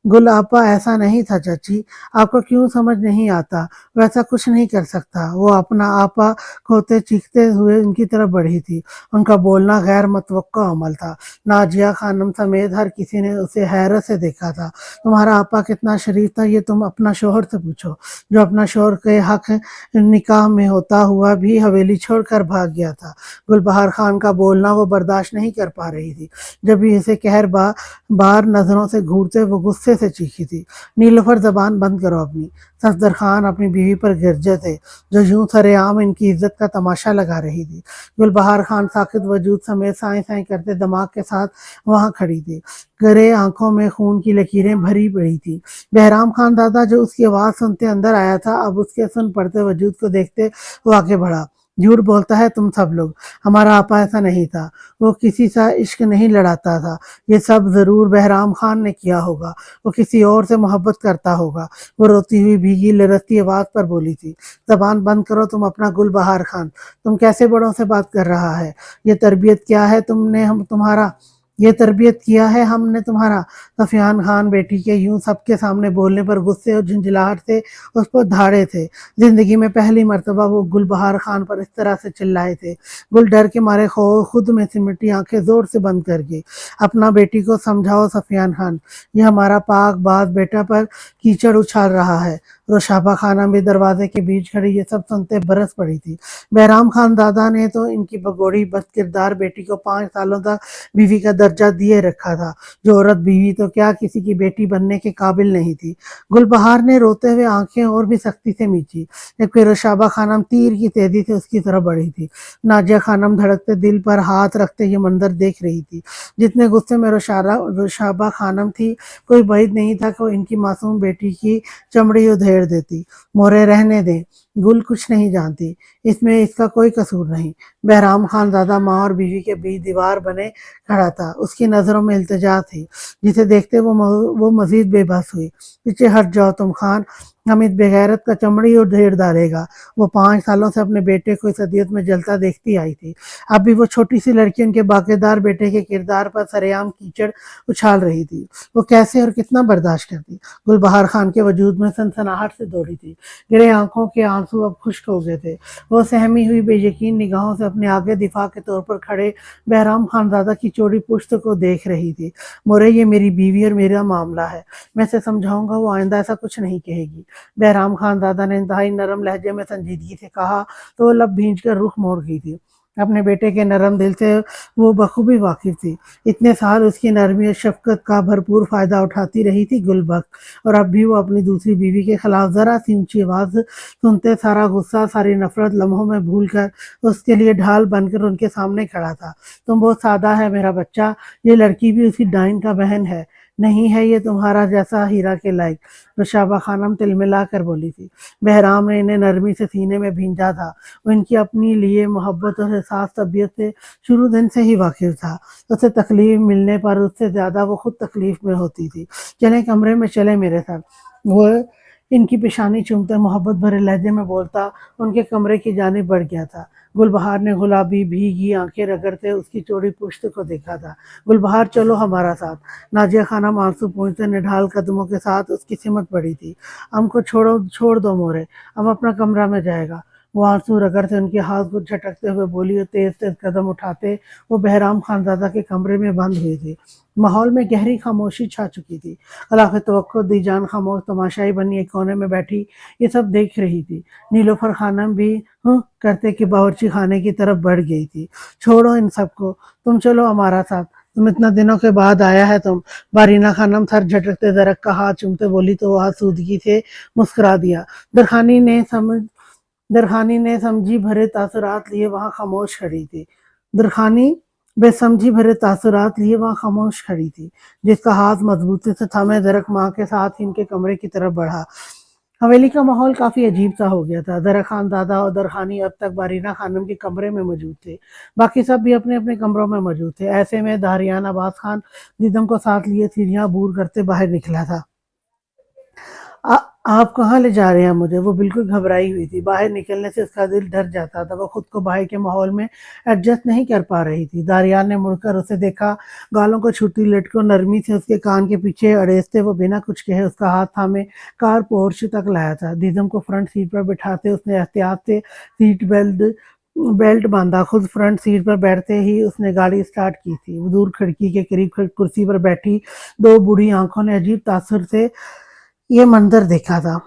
गुल आपा ऐसा नहीं था चाची, आपको क्यों समझ नहीं आता, वैसा कुछ नहीं कर सकता। वो अपना आपा खोते चीखते हुए उनकी तरफ बढ़ी थी। उनका बोलना गैर मुतवक्का अमल था। नाजिया खानम समेत हर किसी ने उसे हैरत से देखा था। तुम्हारा आपा कितना शरीफ था ये तुम अपना शोहर से पूछो, जो अपना शोहर के हक निकाह में होता हुआ भी हवेली छोड़कर भाग गया था। गुलबहार खान का बोलना वो बर्दाश्त नहीं कर पा रही थी। जब भी इसे कहर बार नजरों से घूरते वो गुस्से से चीखी थी, नीलोफर जबान बंद करो अपनी। सफदर खान अपनी बीवी पर गिरजे थे जो यूं सरेआम इनकी इज्जत का तमाशा लगा रही थी। गुलबहार खान साकित वजूद समेत साए साए करते दिमाग के साथ वहां खड़ी थी। गरे आंखों में खून की लकीरें भरी पड़ी थी। बहराम खान दादा जो उसकी आवाज सुनते अंदर आया था अब उसके सुन पड़ते वजूद को देखते वो आगे बढ़ा। झूठ बोलता है तुम सब लोग, हमारा आपा ऐसा नहीं था। वो किसी सा इश्क नहीं लड़ाता था। ये सब जरूर बहराम खान ने किया होगा। वो किसी और से मोहब्बत करता होगा। वो रोती हुई भीगी लरसती आवाज पर बोली थी, जबान बंद करो तुम अपना गुलबहार खान। तुम कैसे बड़ों से बात कर रहा है? ये तरबियत क्या है तुमने हम तुम्हारा ये तरबियत किया है हमने तुम्हारा। सफियान खान बेटी के यूं सबके सामने बोलने पर गुस्से और झुंझलाहट से उस पर धाड़े थे। जिंदगी में पहली मर्तबा वो गुलबहार खान पर इस तरह से चिल्लाए थे। गुल डर के मारे खुद में सिमटी आंखें जोर से बंद कर गई। अपना बेटी को समझाओ सफियान खान, ये हमारा पाक बाज बेटा पर कीचड़ उछाल रहा है। रोशाबा खाना भी दरवाजे के बीच खड़ी ये सब सुनते बरस पड़ी थी। बहराम खान दादा ने तो इनकी भगोड़ी बदकिरदार बेटी को 5 सालों तक बीवी का दर्जा दिए रखा था। जो औरत बीवी तो क्या किसी की बेटी बनने के काबिल नहीं थी। गुलबहार ने रोते हुए आंखें और भी सख्ती से मींची। एक फिर रोशाबा खानम तीर की तेजी से उसकी तरफ बढ़ी थी। नाजिया खानम धड़कते दिल पर हाथ रखते ये मंजर देख रही थी। जितने गुस्से में रोशाबा खानम थी कोई बैद नहीं था कि वो इनकी मासूम बेटी की चमड़ी उधेड़ देती। मोरे रहने दें, गुल कुछ नहीं जानती, इसमें इसका कोई कसूर नहीं। बहराम खान दादा माँ और बीवी के बीच दीवार बने खड़ा था। उसकी नजरों में इल्तिजा थी जिसे देखते वो मजीद बेबस हुई। पीछे हट जाओ तुम खान, हम इस बेगैरत का चमड़ी और ढेर डालेगा। वो 5 सालों से अपने बेटे को इस अदियत में जलता देखती आई थी। अब भी वो छोटी सी लड़की उनके बाकेदार बेटे के किरदार पर सरेआम कीचड़ उछाल रही थी। वो कैसे और कितना बर्दाश्त करती? गुलबहार खान के वजूद में सनसनाहट से दौड़ी थी। गिरे आंखों के आंसू अब खुश्क हो गए थे। वो सहमी हुई बेयकीन निगाहों से अपने आगे दिफा के तौर पर खड़े बहराम खानजादा की चौड़ी पुश्त को देख रही थी। मोरे ये मेरी बीवी और मेरा मामला है, मैं इसे समझाऊंगा, वो आइंदा ऐसा कुछ नहीं कहेगी। बहराम खानजादा ने इंतहाई नरम लहजे में संजीदगी से कहा तो वो लब भींच कर रुख मोड़ गई थी। अपने बेटे के नरम दिल से वो बखूबी वाकिफ थी। इतने साल उसकी नरमी और शफकत का भरपूर फायदा उठाती रही थी गुलबख्त, और अब भी वो अपनी दूसरी बीवी के खिलाफ जरा सी ऊंची आवाज सुनते सारा गुस्सा सारी नफरत लम्हों में भूल कर उसके लिए ढाल बनकर उनके सामने खड़ा था। तुम बहुत सादा है मेरा बच्चा, ये लड़की भी उसी डाइन का बहन है, नहीं है ये तुम्हारा जैसा हीरा के लायक। रुशाबा खानम तिलमिला कर बोली थी। बहराम ने इन्हें नरमी से सीने में भींजा था। वो इनकी अपनी लिए मोहब्बत और एहसास तबीयत से शुरू दिन से ही वाकिफ था। उसे तकलीफ मिलने पर उससे ज्यादा वो खुद तकलीफ में होती थी। चले कमरे में चले मेरे साथ, वो इनकी पेशानी चूमते मोहब्बत भरे लहजे में बोलता उनके कमरे की जानिब बढ़ गया था। गुलबहार ने गुलाबी भीगी आंखें रगड़ते उसकी चौड़ी पुश्त को देखा था। गुलबहार चलो हमारा साथ। नाजिया खानम आंसू पोंछते निढाल कदमों के साथ उसकी सिमट पड़ी थी। हमको छोड़ दो मोरे, हम अपना कमरा में जाएगा। وہ آنسو رگڑتے ان کے ہاتھ کو جھٹکتے ہوئے بولی اور تیز تیز قدم اٹھاتے وہ بہرام خانزادہ کے کمرے میں بند ہوئی تھی۔ ماحول میں گہری خاموشی چھا چکی تھی۔ خلاف توقع دی جان خاموش تماشائی بنی ایک کونے میں بیٹھی یہ سب دیکھ رہی تھی۔ نیلوفر خانم بھی کرتے کہ باورچی خانے کی طرف بڑھ گئی تھی۔ چھوڑو ان سب کو، تم چلو ہمارا ساتھ، تم اتنا دنوں کے بعد آیا ہے تم۔ بارینہ خانم سر جھٹکتے درخت کا ہاتھ چومتے بولی تو وہ آسودگی سے مسکرا دیا۔ درخانی نے سمجھی بھرے تاثرات لیے وہاں خاموش کھڑی تھی۔ درخانی بے سمجھی بھرے تاثرات لیے وہاں خاموش کھڑی تھی۔ جس کا ہاتھ مضبوطی سے تھامے درخت ماں کے ساتھ ہی ان کے کمرے کی طرف بڑھا۔ حویلی کا ماحول کافی عجیب سا ہو گیا تھا۔ درخت خانزادہ اور درخانی اب تک بارینہ خانم کے کمرے میں موجود تھے، باقی سب بھی اپنے اپنے کمروں میں موجود تھے۔ ایسے میں داریان عباس خان دیدم کو ساتھ لیے سیڑھیاں عبور کرتے باہر نکلا تھا۔ آپ کہاں لے جا رہے ہیں مجھے؟ وہ بالکل گھبرائی ہوئی تھی۔ باہر نکلنے سے اس کا دل ڈر جاتا تھا۔ وہ خود کو باہر کے ماحول میں ایڈجسٹ نہیں کر پا رہی تھی۔ داریان نے مڑ کر اسے دیکھا، گالوں کو چھوٹی لٹکوں نرمی سے اس کے کان کے پیچھے اڑیستے وہ بنا کچھ کہے اس کا ہاتھ تھامے کار پورچ تک لایا تھا۔ دیدم کو فرنٹ سیٹ پر بٹھاتے اس نے احتیاط سے سیٹ بیلٹ باندھا۔ خود فرنٹ سیٹ پر بیٹھتے ہی اس نے گاڑی سٹارٹ کی تھی۔ وہ دور کھڑکی کے قریب کرسی پر بیٹھی دو بوڑھی آنکھوں نے عجیب تاثر سے یہ منظر دیکھا تھا۔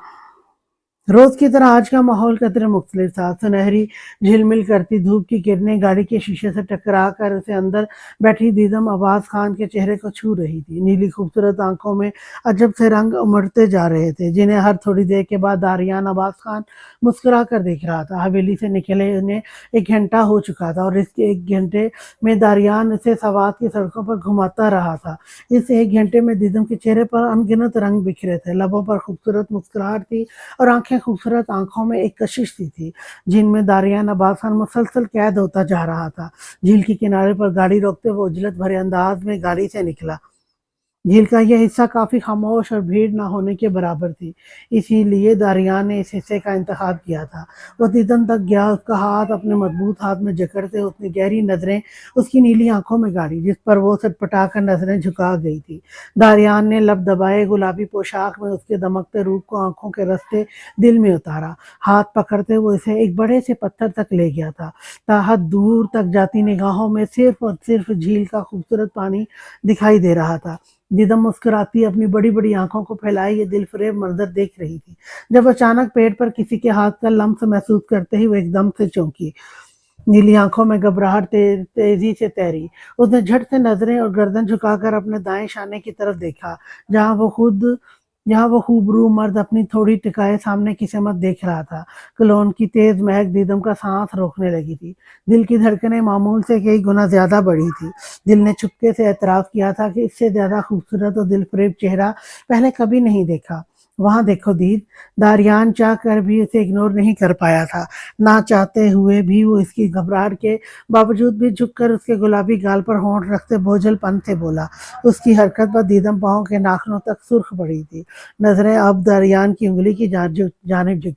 روز کی طرح آج کا ماحول قدرے مختلف تھا۔ سنہری جھلمل کرتی دھوپ کی کرنیں گاڑی کے شیشے سے ٹکرا کر اسے اندر بیٹھی دیدم عباس خان کے چہرے کو چھو رہی تھی۔ نیلی خوبصورت آنکھوں میں عجب سے رنگ امڑتے جا رہے تھے جنہیں ہر تھوڑی دیر کے بعد داریان عباس خان مسکرا کر دیکھ رہا تھا۔ حویلی سے نکلے انہیں 1 گھنٹہ ہو چکا تھا اور اس کے 1 گھنٹے میں داریان اسے سوات کی سڑکوں پر گھماتا رہا تھا۔ اس 1 گھنٹے میں دیدم کے چہرے پر انگنت رنگ بکھرے تھے، لبوں پر خوبصورت مسکراہٹ تھی اور خوبصورت آنکھوں میں ایک کشش سی تھی جن میں داریان عباس خان مسلسل قید ہوتا جا رہا تھا۔ جھیل کے کنارے پر گاڑی روکتے وہ اجلت بھرے انداز میں گاڑی سے نکلا۔ جھیل کا یہ حصہ کافی خاموش اور بھیڑ نہ ہونے کے برابر تھی، اسی لیے داریان نے اس حصے کا انتخاب کیا تھا۔ وہ دیدم تک گیا، اس کا ہاتھ اپنے مضبوط ہاتھ میں جکڑتے اس نے گہری نظریں اس کی نیلی آنکھوں میں گاڑی جس پر وہ سٹپٹا کر نظریں جھکا گئی تھی۔ داریان نے لب دبائے گلابی پوشاک میں اس کے دمکتے روپ کو آنکھوں کے رستے دل میں اتارا۔ ہاتھ پکڑتے وہ اسے ایک بڑے سے پتھر تک لے گیا تھا۔ تاحد دور تک جاتی نگاہوں میں صرف اور صرف جھیل کا خوبصورت پانی دکھائی دے رہا تھا۔ دیدم مسکراتی اپنی بڑی بڑی آنکھوں کو پھیلائے یہ دل فریب منظر دیکھ رہی تھی جب اچانک پیٹ پر کسی کے ہاتھ کا لمس محسوس کرتے ہی وہ ایک دم سے چونکی۔ نیلی آنکھوں میں گھبراہٹ تیزی سے تیری۔ اس نے جھٹ سے نظریں اور گردن جھکا کر اپنے دائیں شانے کی طرف دیکھا جہاں وہ خوبرو مرد اپنی تھوڑی ٹکائے سامنے کی سمت دیکھ رہا تھا۔ کلون کی تیز مہک دیدم کا سانس روکنے لگی تھی۔ دل کی دھڑکنیں معمول سے کئی گنا زیادہ بڑھی تھی۔ دل نے چپکے سے اعتراف کیا تھا کہ اس سے زیادہ خوبصورت اور دل فریب چہرہ پہلے کبھی نہیں دیکھا۔ وہاں دیکھو دید، داریان چاہ کر بھی اسے اگنور نہیں کر پایا تھا۔ نہ چاہتے ہوئے بھی وہ اس کی گھبراہٹ کے باوجود بھی جھک کر اس کے گلابی گال پر ہونٹ رکھتے بوجھل پن سے بولا۔ اس کی حرکت پر دیدم پاؤں کے ناخنوں تک سرخ پڑی تھی۔ نظریں اب داریان کی انگلی کی جانب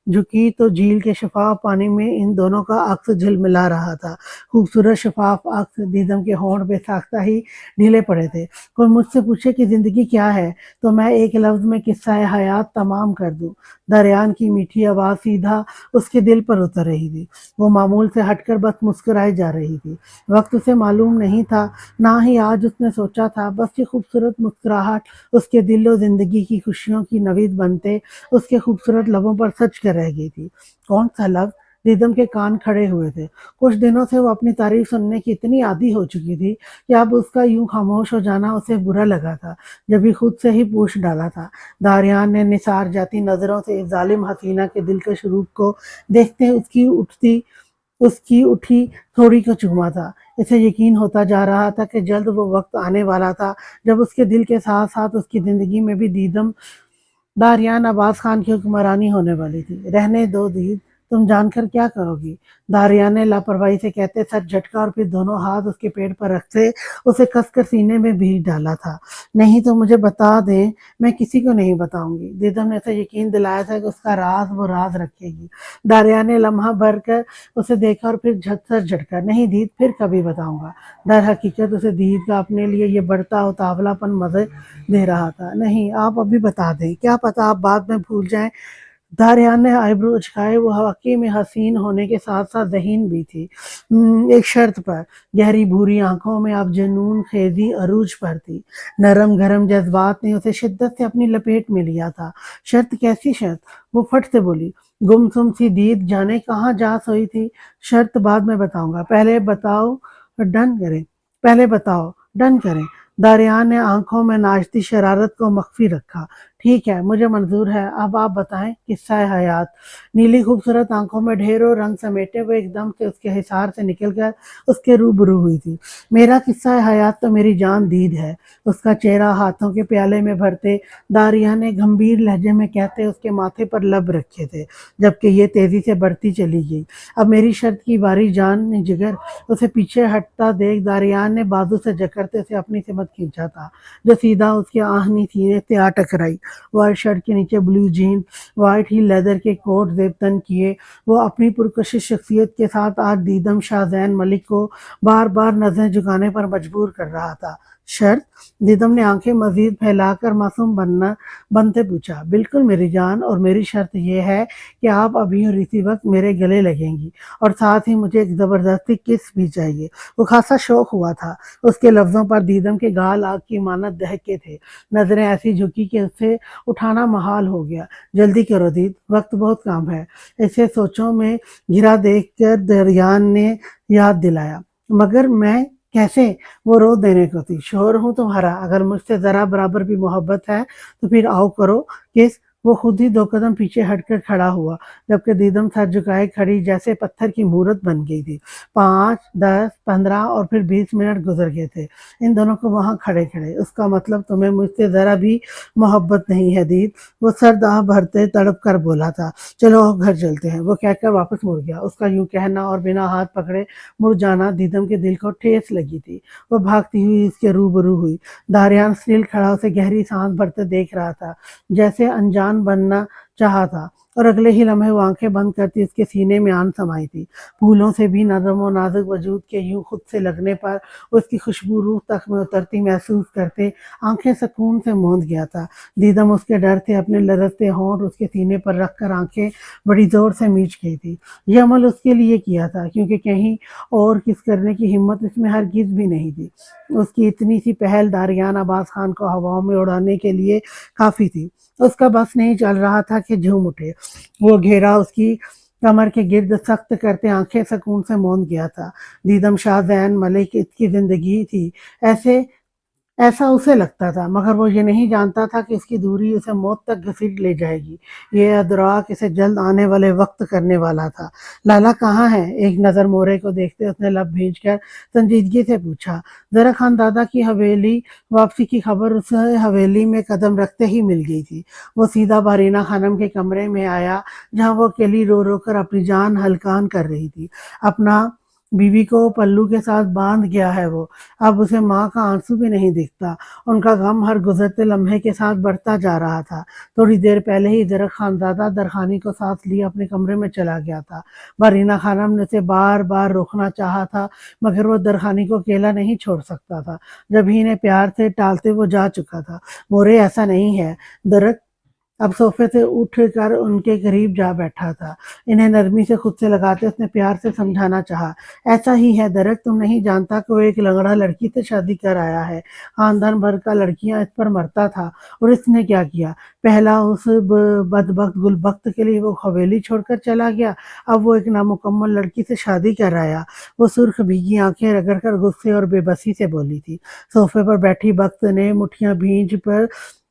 جھکی تو جھیل کے شفاف پانی میں ان دونوں کا عکس جھلملا رہا تھا۔ خوبصورت شفاف عکس۔ دیدم کے ہونٹ بے ساختہ ہی ڈھیلے پڑے تھے۔ کوئی مجھ سے پوچھے کہ زندگی کیا ہے تو میں ایک لفظ میں قصہ حیات تمام کر دوں۔ داریان کی میٹھی آواز سیدھا اس کے دل پر اتر رہی تھی۔ وہ معمول سے ہٹ کر بس مسکرائے جا رہی تھی۔ وقت اسے معلوم نہیں تھا، نہ ہی آج اس نے سوچا تھا، بس یہ خوبصورت مسکراہٹ اس کے دل و زندگی کی خوشیوں کی نوید بنتے اس کے خوبصورت لبوں پر سج کر رہ گئی تھی۔ کون سا لفظ؟ دیدم کے کان کھڑے ہوئے تھے۔ کچھ دنوں سے وہ اپنی تعریف سننے کی اتنی عادی ہو چکی تھی کہ اب اس کا یوں خاموش ہو جانا اسے برا لگا تھا۔ جبھی خود سے ہی پوچھ ڈالا تھا۔ داریان نے نثار جاتی نظروں سے اس ظالم حسینہ کے دلکش روپ کو دیکھتے اس کی اٹھی تھوڑی کو چوما تھا۔ اسے یقین ہوتا جا رہا تھا کہ جلد وہ وقت آنے والا تھا جب اس کے دل کے ساتھ ساتھ اس کی زندگی میں بھی داریان عباس خان کی حکمرانی ہونے والی تھی۔ رہنے دو دید، تم جان کر کیا کرو گی؟ داریان نے لاپرواہی سے کہتے سر جھٹکا اور پھر دونوں ہاتھ اس کے پیٹ پر رکھتے اسے کس کر سینے میں بھیج ڈالا تھا۔ نہیں تو مجھے بتا دیں، میں کسی کو نہیں بتاؤں گی۔ دیدم نے اسے یقین دلایا تھا کہ اس کا راز وہ راز رکھے گی۔ داریان نے لمحہ بھر کر اسے دیکھا اور پھر سر جھٹکا۔ نہیں دید، پھر کبھی بتاؤں گا۔ در حقیقت اسے دید کا اپنے لیے یہ بڑھتا اتاولا پن مزے دے رہا تھا۔ نہیں، آپ ابھی بتا دیں، کیا پتہ آپ بعد میں بھول جائیں۔ दारियान ने आईब्रो उचकाए। वो वाकई में हसीन होने के साथ साथ ज़हीन भी थी। एक शर्त पर। गहरी भूरी आंखों में अब जुनून खेजी अरूज पर थी। नरम गरम जज्बात ने उसे शिद्दत से अपनी लपेट में लिया था। शर्त? कैसी शर्त? वो फट से बोली। गुमसुम सी दीद जाने कहाँ जा सोई थी। शर्त बाद में बताऊंगा, पहले बताओ डन करें। दारियान ने आंखों में नाचती शरारत को मख्फी रखा। ठीक है, मुझे मंजूर है, अब आप बताएं किस्सा हयात। नीली खूबसूरत आंखों में ढेरों रंग समेटे हुए एकदम से उसके हिसार से निकलकर उसके रूबरू हुई थी। मेरा किस्सा हयात तो मेरी जान दीद है, उसका चेहरा हाथों के प्याले में भरते दारिया ने गंभीर लहजे में कहते उसके माथे पर लब रखे थे, जबकि ये तेजी से बढ़ती चली गई। अब मेरी शर्त की बारी जान जिगर। उसे पीछे हटता देख दारियान ने बाजू से जकड़ते उसे अपनी सिमत खींचा था, जो सीधा उसके आहनी सीने से आ टकराई। वाइट शर्ट के नीचे ब्लू जीन, वाइट ही लेदर के कोट जेब तन किए, वो अपनी पुरकशिश शख्सियत के साथ आज दीदम शाहजैन मलिक को बार बार नजरें झुकाने पर मजबूर कर रहा था। शर्त? दीदम ने आंखें मजीद फैलाकर मासूम बनते पूछा। बिल्कुल मेरी जान, और मेरी शर्त यह है कि आप अभी और इसी वक्त मेरे गले लगेंगी, और साथ ही मुझे एक जबरदस्ती किस भी चाहिए। वो खासा शौक हुआ था। उसके लफ्जों पर दीदम के गाल आग की मानत दहके थे। नजरें ऐसी झुकी कि उससे उठाना महाल हो गया। जल्दी करो दीद, वक्त बहुत कम है। ऐसे सोचों में घिरा देखकर दरियान ने याद दिलाया। मगर मैं कैसे? वो रो देने को थी। शोर हूं तुम्हारा, अगर मुझसे जरा बराबर भी मोहब्बत है तो फिर आओ करो किस। वो खुद ही 2 कदम पीछे हटकर खड़ा हुआ, जबकि दीदम सर झुकाए खड़ी जैसे पत्थर की मूरत बन गई थी। 5, 10, 15 और फिर 20 मिनट गुजर गए थे इन दोनों को वहां खड़े खड़े। उसका मतलब तुम्हें मुझसे जरा भी मोहब्बत नहीं है दीद? वो सर दाह भरते तड़प कर बोला था। चलो अब घर चलते हैं, वो कहकर वापस मुड़ गया। उसका यूं कहना और बिना हाथ पकड़े मुड़ जाना दीदम के दिल को ठेस लगी थी। वो भागती हुई उसके रूबरू हुई। दारियान स्टिल खड़ा उसे गहरी सांस भरते देख रहा था, जैसे अनजान बनना चाहा था, और अगले ही लम्हे वो आंखें बंद करती उसके सीने में आन समाई थी। फूलों से भी नरम और नाजुक वजूद के यूं खुद से लगने पर उसकी खुशबू रूह तक में उतरती महसूस करते आंखें सुकून से मूंद गया था। दीदम उसके डर से अपने लरजते होंठ उसके सीने पर रखकर आंखें बड़ी जोर से मीच गई थी। यह अमल उसके लिए किया था, क्योंकि कहीं और किस करने की हिम्मत इसमें हरगिज भी नहीं थी। उसकी इतनी सी पहल दारियान अब्बास खान को हवाओं में उड़ाने के लिए काफी थी। उसका बस नहीं चल रहा था कि झूम उठे। वो घेरा उसकी कमर के गिर्द सख्त करते आंखें सुकून से मौन गया था। दीदम शाहजैन मलिक इसकी जिंदगी थी, ऐसे ऐसा उसे लगता था, मगर वो ये नहीं जानता था कि इसकी दूरी उसे मौत तक घसीट ले जाएगी। ये अदराक इसे जल्द आने वाले वक्त करने वाला था। लाला कहाँ है? एक नज़र मोरे को देखते उसने लब भींचकर संजीदगी से पूछा। जरा खान दादा की हवेली वापसी की खबर उसे हवेली में कदम रखते ही मिल गई थी। वो सीधा बारीना खानम के कमरे में आया, जहाँ वो अकेली रो रो कर अपनी जान हलकान कर रही थी। अपना बीवी को पल्लू के साथ बांध गया है वो। अब उसे माँ का आंसू भी नहीं दिखता। उनका गम हर गुजरते लम्हे के साथ बढ़ता जा रहा था। थोड़ी देर पहले ही जरक खानजादा दरखानी को साथ लिए अपने कमरे में चला गया था। बारीना खानम ने उसे बार बार रोकना चाहा था, मगर वो दरखानी को अकेला नहीं छोड़ सकता था। जब ही इन्हें प्यार से टालते वो जा चुका था। मोरे ऐसा नहीं है। दरक अब सोफे से उठकर उनके करीब जा बैठा था। इन्हें नरमी से खुद से लगाते उसने प्यार से समझाना चाहा। ऐसा ही है दरक, तुम नहीं जानता कि वो एक लंगड़ा लड़की से शादी कर आया है। खानदान भर का लड़कियां इस पर मरता था, और इसने क्या किया? पहला उस बदबख्त गुलबख्त के लिए वो हवेली छोड़कर चला गया, अब वो एक नामुकम्मल लड़की से शादी कर आया। वो सुर्ख भीगी आंखें रगड़ कर गुस्से और बेबसी से बोली थी। सोफे पर बैठी बख्त ने मुठ्ठियां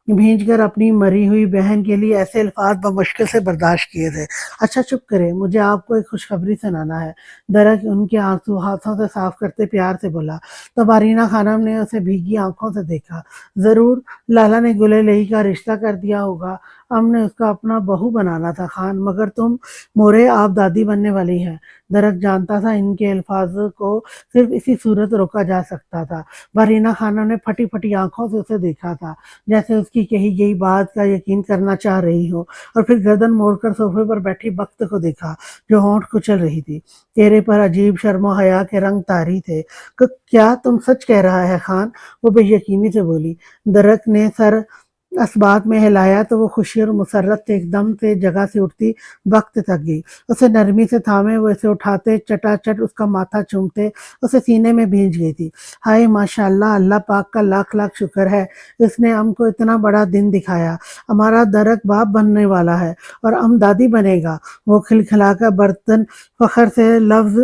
भींच कर अपनी मरी हुई बहन के लिए ऐसे अल्फाज बमुश्किल से बर्दाश्त किए थे। अच्छा चुप करे, मुझे आपको एक खुशखबरी सुनाना है। दरक उनके आंसू हाथों से साफ करते प्यार से बोला। तो बारीना खानम ने उसे भीगी आंखों से देखा। जरूर, लाला ने गुले लई का रिश्ता कर दिया होगा। हमने उसका अपना बहू बनाना था खान, मगर तुम मोरे आप दादी बनने वाली हैं। दरक जानता था इनके अल्फाज को सिर्फ इसी सूरत रोका जा सकता था। बारीना खानम ने फटी फटी आंखों से उसे देखा था, जैसे उसकी कही गई बात का यकीन करना चाह रही हो, और फिर गर्दन मोड़कर सोफे पर बैठी बख्त को देखा, जो होंठ कुचल रही थी। चेहरे पर अजीब शर्म हया के रंग तारी थे। क्या तुम सच कह रहा है खान? वो बेयकीनी से बोली। दरक ने सर اسبات میں ہلایا تو وہ خوشی اور مسرت سے ایک دم سے جگہ سے اٹھتی وقت تک گئی۔ اسے نرمی سے تھامے وہ اسے اٹھاتے چٹا چٹ اس کا ماتھا چومتے اسے سینے میں بھینج گئی تھی۔ ہائے ماشاء اللہ، اللہ پاک کا لاکھ لاکھ شکر ہے، اس نے ہم کو اتنا بڑا دن دکھایا۔ ہمارا درک باپ بننے والا ہے اور ہم دادی بنے گا۔ وہ کھلکھلا کر برتن فخر سے لفظ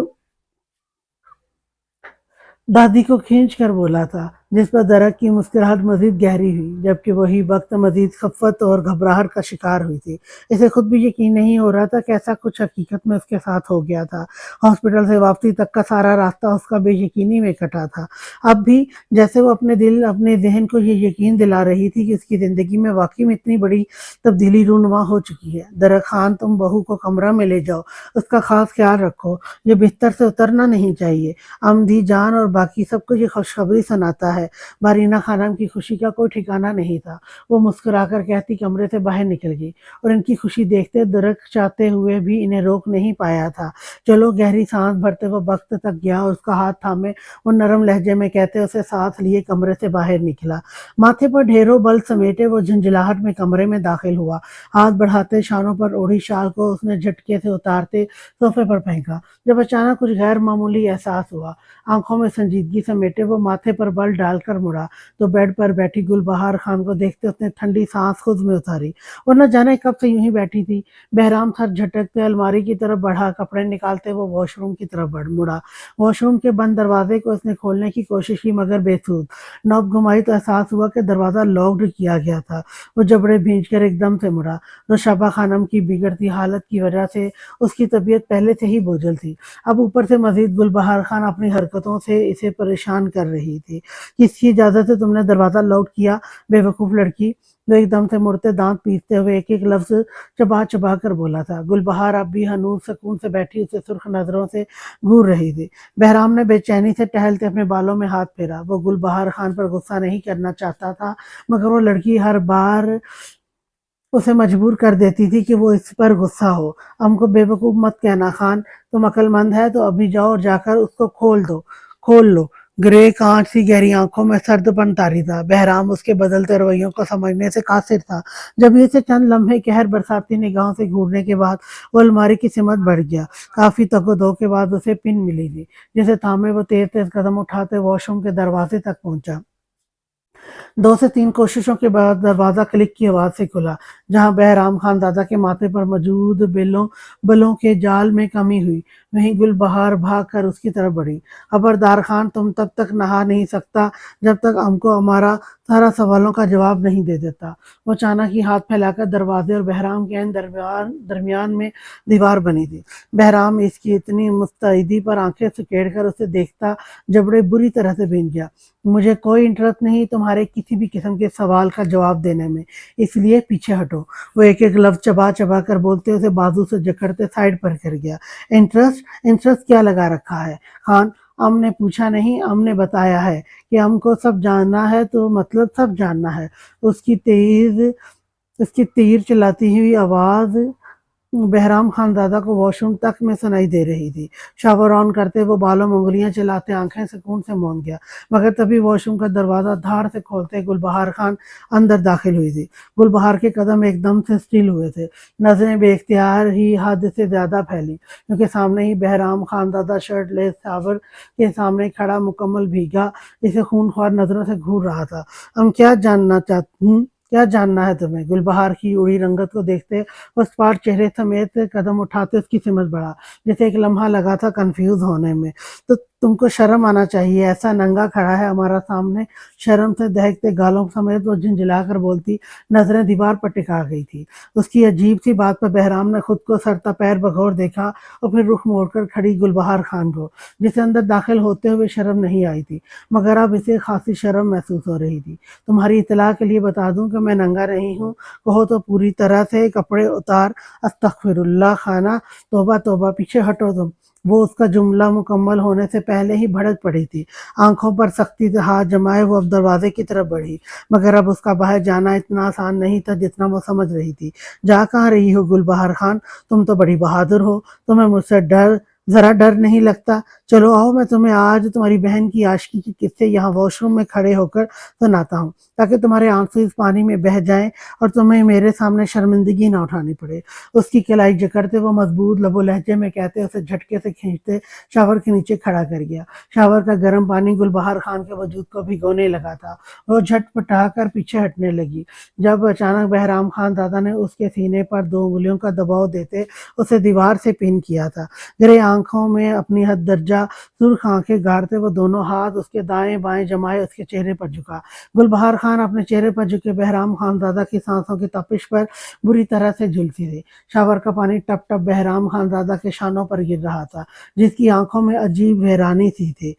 دادی کو کھینچ کر بولا تھا، جس پر درخت کی مسکراہٹ مزید گہری ہوئی، جبکہ وہی وقت مزید خفت اور گھبراہٹ کا شکار ہوئی تھی۔ اسے خود بھی یقین نہیں ہو رہا تھا کہ ایسا کچھ حقیقت میں اس کے ساتھ ہو گیا تھا۔ ہاسپٹل سے واپسی تک کا سارا راستہ اس کا بے یقینی میں کٹا تھا۔ اب بھی جیسے وہ اپنے ذہن کو یہ یقین دلا رہی تھی کہ اس کی زندگی میں واقعی میں اتنی بڑی تبدیلی رونما ہو چکی ہے۔ درخت خان، تم بہو کو کمرہ میں لے جاؤ، اس کا خاص خیال رکھو، یہ بستر سے اترنا نہیں چاہیے۔ امدی جان اور باقی سب کو یہ خوشخبری سناتا ہے۔ بارینہ خانم کی خوشی کا کوئی ٹھکانہ نہیں تھا۔ وہ مسکرا کر کہتی کمرے سے باہر نکل گئی اور ان کی خوشی دیکھتے درخت چاہتے ہوئے بھی انہیں روک نہیں پایا تھا۔ چلو، گہری سانس بھرتے وہ وقت تک گیا اور اس کا ہاتھ تھامے وہ نرم لہجے میں کہتے اسے ساتھ لیے کمرے سے باہر نکلا۔ ماتھے پر ڈھیروں بل سمیٹے وہ جھنجھلاہٹ میں کمرے میں داخل ہوا۔ ہاتھ بڑھاتے شانوں پر اوڑھی شال کو اس نے جھٹکے سے اتارتے صوفے پر پھینکا۔ جب اچانک کچھ غیر معمولی احساس ہوا، آنکھوں میں سنجیدگی سمیٹے وہ ماتھے پر بل ڈال کر مڑا تو بیڈ پر بیٹھی گل بہار خان کو دیکھتے اس نے ٹھنڈی سانس خود میں اتاری۔ وہ نہ جانے کب سے یوں ہی بیٹھی تھی۔ بہرام سر جھٹکتے الماری کی طرف بڑھا، کپڑے نکالتے وہ واش روم کی طرف مڑا۔ واش روم کے بند دروازے کو اس نے کھولنے کی کوشش کی مگر بے سود۔ نوب گھمائی تو احساس ہوا کہ دروازہ لاکڈ کیا گیا تھا۔ وہ جبڑے بھینچ کر ایک دم سے مڑا۔ نوشابہ خانم کی بگڑتی حالت کی وجہ سے اس کی طبیعت پہلے سے ہی بوجھل تھی۔ اب اوپر سے مزید گل بہار خان اپنی حرکتوں سے اسے پریشان کر رہی تھی۔ کس کی اجازت سے تم نے دروازہ لاک کیا، بے وقوف لڑکی؟ وہ ایک دم سے مڑتے دانت پیستے ہوئے ایک ایک لفظ چبا چبا کر بولا تھا۔ گل بہار اب بھی ہنوز سکون سے بیٹھی اسے سرخ نظروں سے گھور رہی تھی۔ بہرام نے بے چینی سے ٹہلتے اپنے بالوں میں ہاتھ پھیرا۔ وہ گل بہار خان پر غصہ نہیں کرنا چاہتا تھا مگر وہ لڑکی ہر بار اسے مجبور کر دیتی تھی کہ وہ اس پر غصہ ہو۔ ہم کو بے وقوف مت کہنا خان، تم عقل مند ہے تو ابھی جاؤ اور جا کر اس کو کھول لو۔ گرے کانچ سی گہری آنکھوں میں سرد پن طاری تھا۔ بہرام اس کے بدلتے رویوں کو سمجھنے سے قاصر تھا۔ جب اسے چند لمحے قہر برساتی نگاہوں سے گھورنے کے بعد وہ الماری کی سمت بڑھ گیا۔ کافی تک و دو کے بعد اسے پن ملی تھی، جسے تھامے وہ تیز تیز قدم اٹھاتے واش روم کے دروازے تک پہنچا۔ 2 سے 3 کوششوں کے بعد دروازہ کلک کی آواز سے کھلا۔ جہاں بہرام خان دادا کے ماتھے پر موجود بلوں کے جال میں کمی ہوئی، وہیں گل بہار بھاگ کر اس کی طرف بڑھی۔ خبردار خان، تم تب تک نہا نہیں سکتا جب تک ہم کو ہمارا سارا سوالوں کا جواب نہیں دے دیتا۔ وہ اچانک ہی ہاتھ پھیلا کر دروازے اور بہرام کے درمیان میں دیوار بنی تھی۔ بہرام اس کی اتنی مستعدی پر آنکھیں سکیڑ کر اسے دیکھتا جبڑے بری طرح سے بھینج گیا۔ مجھے کوئی انٹرسٹ نہیں تمہارے کسی بھی قسم کے سوال کا جواب دینے میں، اس لیے پیچھے ہٹو۔ وہ ایک ایک لفظ چبا چبا کر بولتے اسے بازو سے جکڑتے سائڈ پر کر گیا۔ انٹرسٹ کیا لگا رکھا ہے خان؟ ہم نے پوچھا نہیں، ہم نے بتایا ہے کہ ہم کو سب جاننا ہے تو مطلب سب جاننا ہے۔ اس کی تیر چلاتی ہوئی آواز بہرام خان دادا کو واش روم تک میں سنائی دے رہی تھی۔ شاور آن کرتے وہ بالوں میں انگلیاں چلاتے آنکھیں سکون سے موند گیا، مگر تبھی واش روم کا دروازہ دھاڑ سے کھولتے گل بہار خان اندر داخل ہوئی تھی۔ گل بہار کے قدم ایک دم سے سٹل ہوئے تھے، نظریں بے اختیار ہی حد سے زیادہ پھیلی، کیونکہ سامنے ہی بہرام خان دادا شرٹ لیس شاور کے سامنے کھڑا مکمل بھیگا اسے خونخوار نظروں سے گھور رہا تھا۔ کیا جاننا ہے تمہیں؟ گل بہار کی اڑی رنگت کو دیکھتے وہ اسپاٹ چہرے سمیت قدم اٹھاتے اس کی سمت بڑھا، جیسے ایک لمحہ لگا تھا کنفیوز ہونے میں۔ تو تم کو شرم آنا چاہیے، ایسا ننگا کھڑا ہے ہمارا سامنے۔ شرم سے دہکتے گالوں سمیت وہ جھنجھلا کر بولتی، نظریں دیوار پر ٹکا گئی تھی۔ اس کی عجیب سی بات پر بہرام نے خود کو سرتا پیر بغور دیکھا اور پھر رخ موڑ کر کھڑی گل بہار خان کو، جسے اندر داخل ہوتے ہوئے شرم نہیں آئی تھی مگر اب اسے خاصی شرم محسوس ہو رہی تھی۔ تمہاری اطلاع کے لیے بتا دوں کہ میں ننگا نہیں ہوں، کہو تو پوری طرح سے کپڑے اتار۔ استغفر اللہ خانہ، توبہ توبہ، پیچھے ہٹو تم۔ وہ اس کا جملہ مکمل ہونے سے پہلے ہی بھڑک پڑی تھی۔ آنکھوں پر سختی سے ہاتھ جمائے وہ اب دروازے کی طرف بڑھی، مگر اب اس کا باہر جانا اتنا آسان نہیں تھا جتنا وہ سمجھ رہی تھی۔ جا کہاں رہی ہو گل بہار خان؟ تم تو بڑی بہادر ہو، تمہیں مجھ سے ڈر ذرا ڈر نہیں لگتا؟ چلو آؤ میں تمہیں آج تمہاری بہن کی عاشقی کے قصے یہاں واش روم میں کھڑے ہو کر سناتا ہوں، تاکہ تمہارے آنسو اس پانی میں بہہ جائیں اور تمہیں میرے سامنے شرمندگی نہ اٹھانی پڑے۔ اس کی کلائی جکڑتے وہ مضبوط لب و لہجے میں کہتے اسے جھٹکے سے کھینچتے شاور کے نیچے کھڑا کر گیا۔ شاور کا گرم پانی گلبہار خان کے وجود کو بھگونے لگا تھا۔ وہ جھٹ پٹا کر پیچھے ہٹنے لگی جب اچانک بہرام خان دادا نے اس کے سینے پر 2 انگلیوں کا دباؤ دیتے اسے دیوار سے پن کیا تھا۔ گرے آنکھوں میں اپنی حد درجہ سرخ آنکھیں گاڑتے وہ دونوں ہاتھ اس کے دائیں بائیں جمائے اس کے چہرے پر جھکا۔ گلبہار خان اپنے چہرے پر جھکے بہرام خان زادہ کی سانسوں کی تپش پر بری طرح سے جھلسی تھی۔ شاور کا پانی ٹپ ٹپ بہرام خان زادہ کے شانوں پر گر رہا تھا، جس کی آنکھوں میں عجیب حیرانی سی تھی۔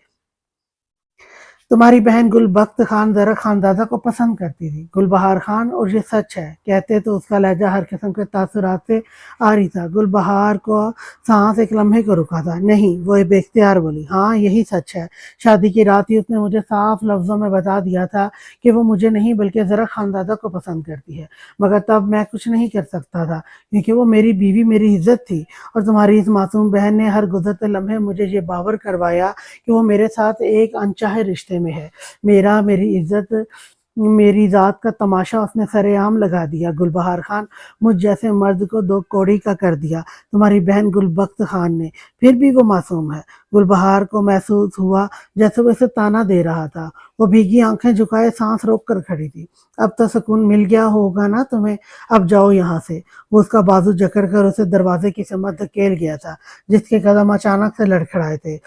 تمہاری بہن گل بخت خان زرق خانزادہ کو پسند کرتی تھی گلبہار خان، اور یہ سچ ہے؟ کہتے تو اس کا لہجہ ہر قسم کے تاثرات سے عاری تھا۔ گلبہار کو سانس ایک لمحے کو رکا تھا۔ نہیں، وہ بے اختیار بولی، ہاں یہی سچ ہے۔ شادی کی رات ہی اس نے مجھے صاف لفظوں میں بتا دیا تھا کہ وہ مجھے نہیں بلکہ زرق خانزادہ کو پسند کرتی ہے، مگر تب میں کچھ نہیں کر سکتا تھا کیونکہ وہ میری بیوی، میری عزت تھی، اور تمہاری اس معصوم بہن نے ہر گزرتے لمحے مجھے یہ باور کروایا کہ وہ میرے ساتھ ایک انچاہے رشتے میں ہے۔ میری عزت، میری ذات کا تماشا اس نے سر عام لگا دیا۔ گلبہار خان، مجھ جیسے مرد کو 2 کوڑی کا کر دیا تمہاری بہن گل بخت خان نے، پھر بھی وہ معصوم ہے۔ گلبہار کو محسوس ہوا جیسے وہ اسے تانا دے رہا تھا۔ وہ بھیگی آنکھیں جھکائے سانس روک کر کھڑی تھی۔ اب تو سکون مل گیا ہوگا نا تمہیں، اب جاؤ یہاں سے۔ وہ اس کا بازو جکڑ کر اسے دروازے کی سمت دھکیل گیا تھا، جس کے قدم اچانک سے لڑکھڑائے تھے۔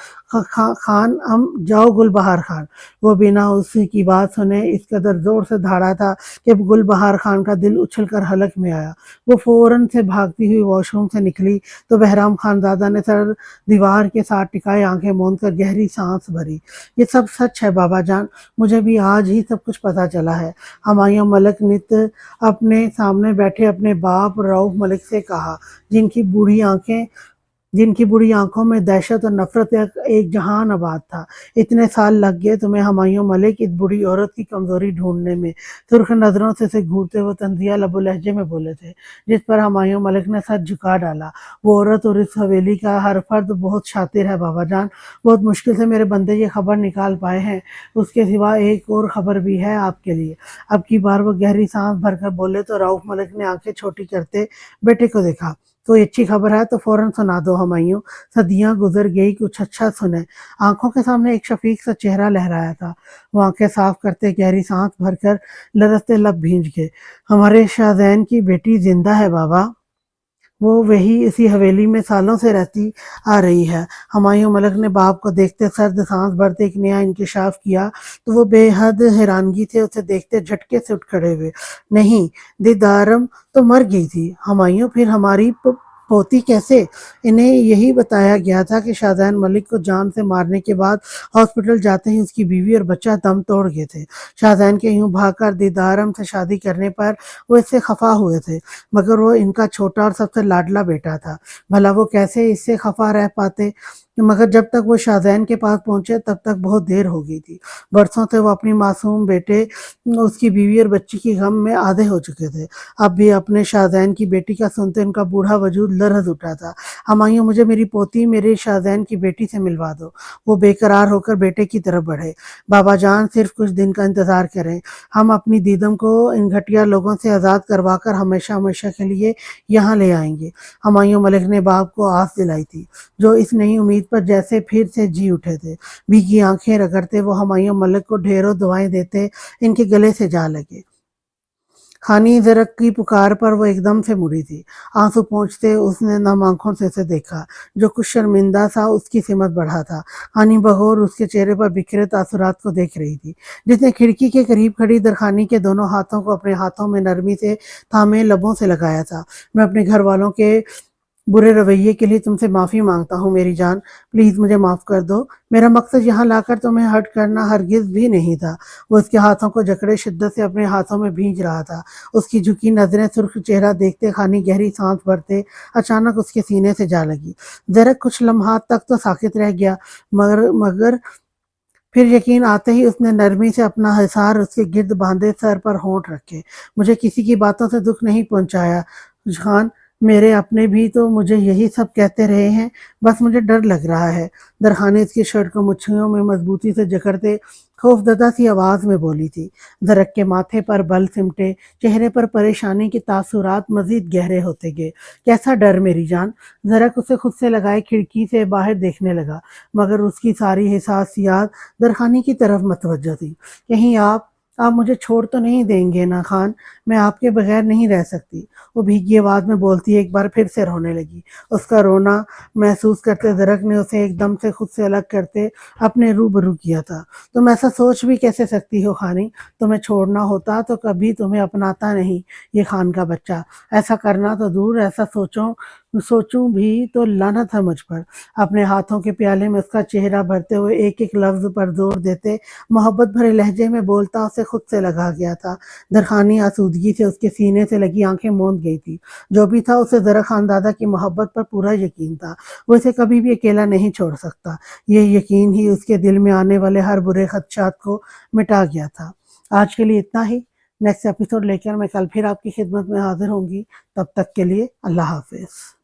خان ام جاؤ گلبہار خان۔ وہ بنا اس کی بات سنے اس قدر زور سے دھاڑا تھا کہ گلبہار خان کا دل اچھل کر حلق میں آیا۔ وہ فوراً سے بھاگتی ہوئی واش روم سے نکلی تو بہرام خان زادہ نے سر دیوار کے ساتھ ٹکائے آنکھیں موند کر گہری سانس بھری۔ یہ سب سچ ہے بابا جان، مجھے بھی آج ہی سب کچھ پتہ چلا ہے۔ ہمایوں ملک نت اپنے سامنے بیٹھے اپنے باپ رؤف ملک سے کہا، جن کی بڑی آنکھوں میں دہشت اور نفرت ایک جہان آباد تھا۔ اتنے سال لگ گئے تمہیں ہمایوں ملک اس بڑی عورت کی کمزوری ڈھونڈنے میں۔ سرخ نظروں سے اسے گھورتے وہ طنزیہ لب و لہجے میں بولے تھے، جس پر ہمایوں ملک نے سر جھکا ڈالا۔ وہ عورت اور اس حویلی کا ہر فرد بہت شاطر ہے بابا جان، بہت مشکل سے میرے بندے یہ خبر نکال پائے ہیں۔ اس کے سوا ایک اور خبر بھی ہے آپ کے لیے۔ اب کی بار وہ گہری سانس بھر کر بولے تو رؤف ملک نے آنکھیں چھوٹی کرتے بیٹے کو دیکھا۔ کوئی اچھی خبر ہے تو فوراً سنا دو ہمایوں، صدیاں گزر گئی، کچھ اچھا سنیں۔ آنکھوں کے سامنے ایک شفیق سا چہرہ لہرایا تھا۔ وہ آنکھیں صاف کرتے گہری سانس بھر کر لرزتے لب بھینج گئے۔ ہمارے شاہزین کی بیٹی زندہ ہے بابا، وہ وہی اسی حویلی میں سالوں سے رہتی آ رہی ہے۔ ہمایوں ملک نے باپ کو دیکھتے سرد سانس بھرتے ایک نیا انکشاف کیا تو وہ بے حد حیرانگی سے اسے دیکھتے جھٹکے سے اٹھ کھڑے ہوئے۔ نہیں، دیدارم تو مر گئی تھی ہمایوں، پھر ہماری پوتی کیسے؟ انہیں یہی بتایا گیا تھا کہ شاہزین ملک کو جان سے مارنے کے بعد ہاسپٹل جاتے ہی اس کی بیوی اور بچہ دم توڑ گئے تھے۔ شاہزین کے یوں بھاگ کر دیدارم سے شادی کرنے پر وہ اس سے خفا ہوئے تھے، مگر وہ ان کا چھوٹا اور سب سے لاڈلا بیٹا تھا، بھلا وہ کیسے اس سے خفا رہ پاتے؟ مگر جب تک وہ شاہزین کے پاس پہنچے تب تک بہت دیر ہو گئی تھی۔ برسوں سے وہ اپنی معصوم بیٹے، اس کی بیوی اور بچی کی غم میں آدھے ہو چکے تھے۔ اب بھی اپنے شاہزین کی بیٹی کا سنتے ان کا بوڑھا وجود لرز اٹھا تھا۔ ہمایوں، مجھے میری پوتی میرے شاہزین کی بیٹی سے ملوا دو۔ وہ بے قرار ہو کر بیٹے کی طرف بڑھے۔ بابا جان، صرف کچھ دن کا انتظار کریں، ہم اپنی دیدم کو ان گھٹیا لوگوں سے آزاد کروا کر ہمیشہ ہمیشہ کے لیے یہاں لے آئیں گے۔ ہمایوں ملک نے باپ کو آس دلائی تھی، جو اس نئی امید پر جیسے پھر سے جی اٹھے تھے۔ بھیگی آنکھیں رگڑتے وہ ہمایوں ملک کو ڈھیروں دعائیں دیتے ان کے گلے سے جا لگے۔ خانی زرق کی پکار پر وہ ایک دم سے مڑی تھی۔ آنسو پہنچتے اس نے نم آنکھوں سے اسے دیکھا، جو کچھ شرمندہ سا اس کی سمت بڑھا تھا۔ خانی بغور اس کے چہرے پر بکھرے تاثرات کو دیکھ رہی تھی، جس نے کھڑکی کے قریب کھڑی درخانی کے دونوں ہاتھوں کو اپنے ہاتھوں میں نرمی سے تھامے لبوں سے لگایا تھا۔ میں اپنے گھر والوں کے برے رویے کے لیے تم سے معافی مانگتا ہوں میری جان، پلیز مجھے معاف کر دو۔ میرا مقصد یہاں لا کر تمہیں ہرٹ کرنا ہرگز بھی نہیں تھا۔ وہ اس کے ہاتھوں کو جکڑے شدت سے اپنے ہاتھوں میں بھینج رہا تھا۔ اس کی جھکی نظریں سرخ چہرہ دیکھتے خانی گہری سانس بھرتے اچانک اس کے سینے سے جا لگی۔ زرق کچھ لمحات تک تو ساکت رہ گیا، مگر پھر یقین آتے ہی اس نے نرمی سے اپنا حصار اس کے گرد باندھے سر پر ہونٹ رکھے۔ مجھے کسی کی باتوں سے دکھ نہیں پہنچایا خان، میرے اپنے بھی تو مجھے یہی سب کہتے رہے ہیں، بس مجھے ڈر لگ رہا ہے۔ درخانی اس کی شرٹ کو مٹھیوں میں مضبوطی سے جکڑتے خوفزدہ سی آواز میں بولی تھی۔ درخت کے ماتھے پر بل سمٹے چہرے پر پریشانی کے تاثرات مزید گہرے ہوتے گئے۔ کیسا ڈر میری جان؟ درخت اسے خود سے لگائے کھڑکی سے باہر دیکھنے لگا، مگر اس کی ساری حساسیات درخانی کی طرف متوجہ تھی۔ کہیں آپ مجھے چھوڑ تو نہیں دیں گے نا خان؟ میں آپ کے بغیر نہیں رہ سکتی۔ وہ بھیگی آواز میں بولتی ایک بار پھر سے رونے لگی۔ اس کا رونا محسوس کرتے درخت نے اسے ایک دم سے خود سے الگ کرتے اپنے روبرو کیا تھا۔ تم ایسا سوچ بھی کیسے سکتی ہو خانی؟ تمہیں چھوڑنا ہوتا تو کبھی تمہیں اپناتا نہیں یہ خان کا بچہ۔ ایسا کرنا تو دور، ایسا سوچوں بھی تو لعنت ہے مجھ پر۔ اپنے ہاتھوں کے پیالے میں اس کا چہرہ بھرتے ہوئے ایک ایک لفظ پر زور دیتے محبت بھرے لہجے میں بولتا اسے خود سے لگا گیا تھا۔ درخانی آسودگی سے اس کے سینے سے لگی آنکھیں موند گئی تھی۔ جو بھی تھا اسے ذرا خاندادہ کی محبت پر پورا یقین تھا۔ وہ اسے کبھی بھی اکیلا نہیں چھوڑ سکتا۔ یہ یقین ہی اس کے دل میں آنے والے ہر برے خدشات کو مٹا گیا تھا۔ آج کے لیے اتنا ہی۔ نیکسٹ ایپیسوڈ لے کر میں کل پھر آپ کی خدمت میں حاضر ہوں گی۔ تب تک کے لیے اللہ حافظ۔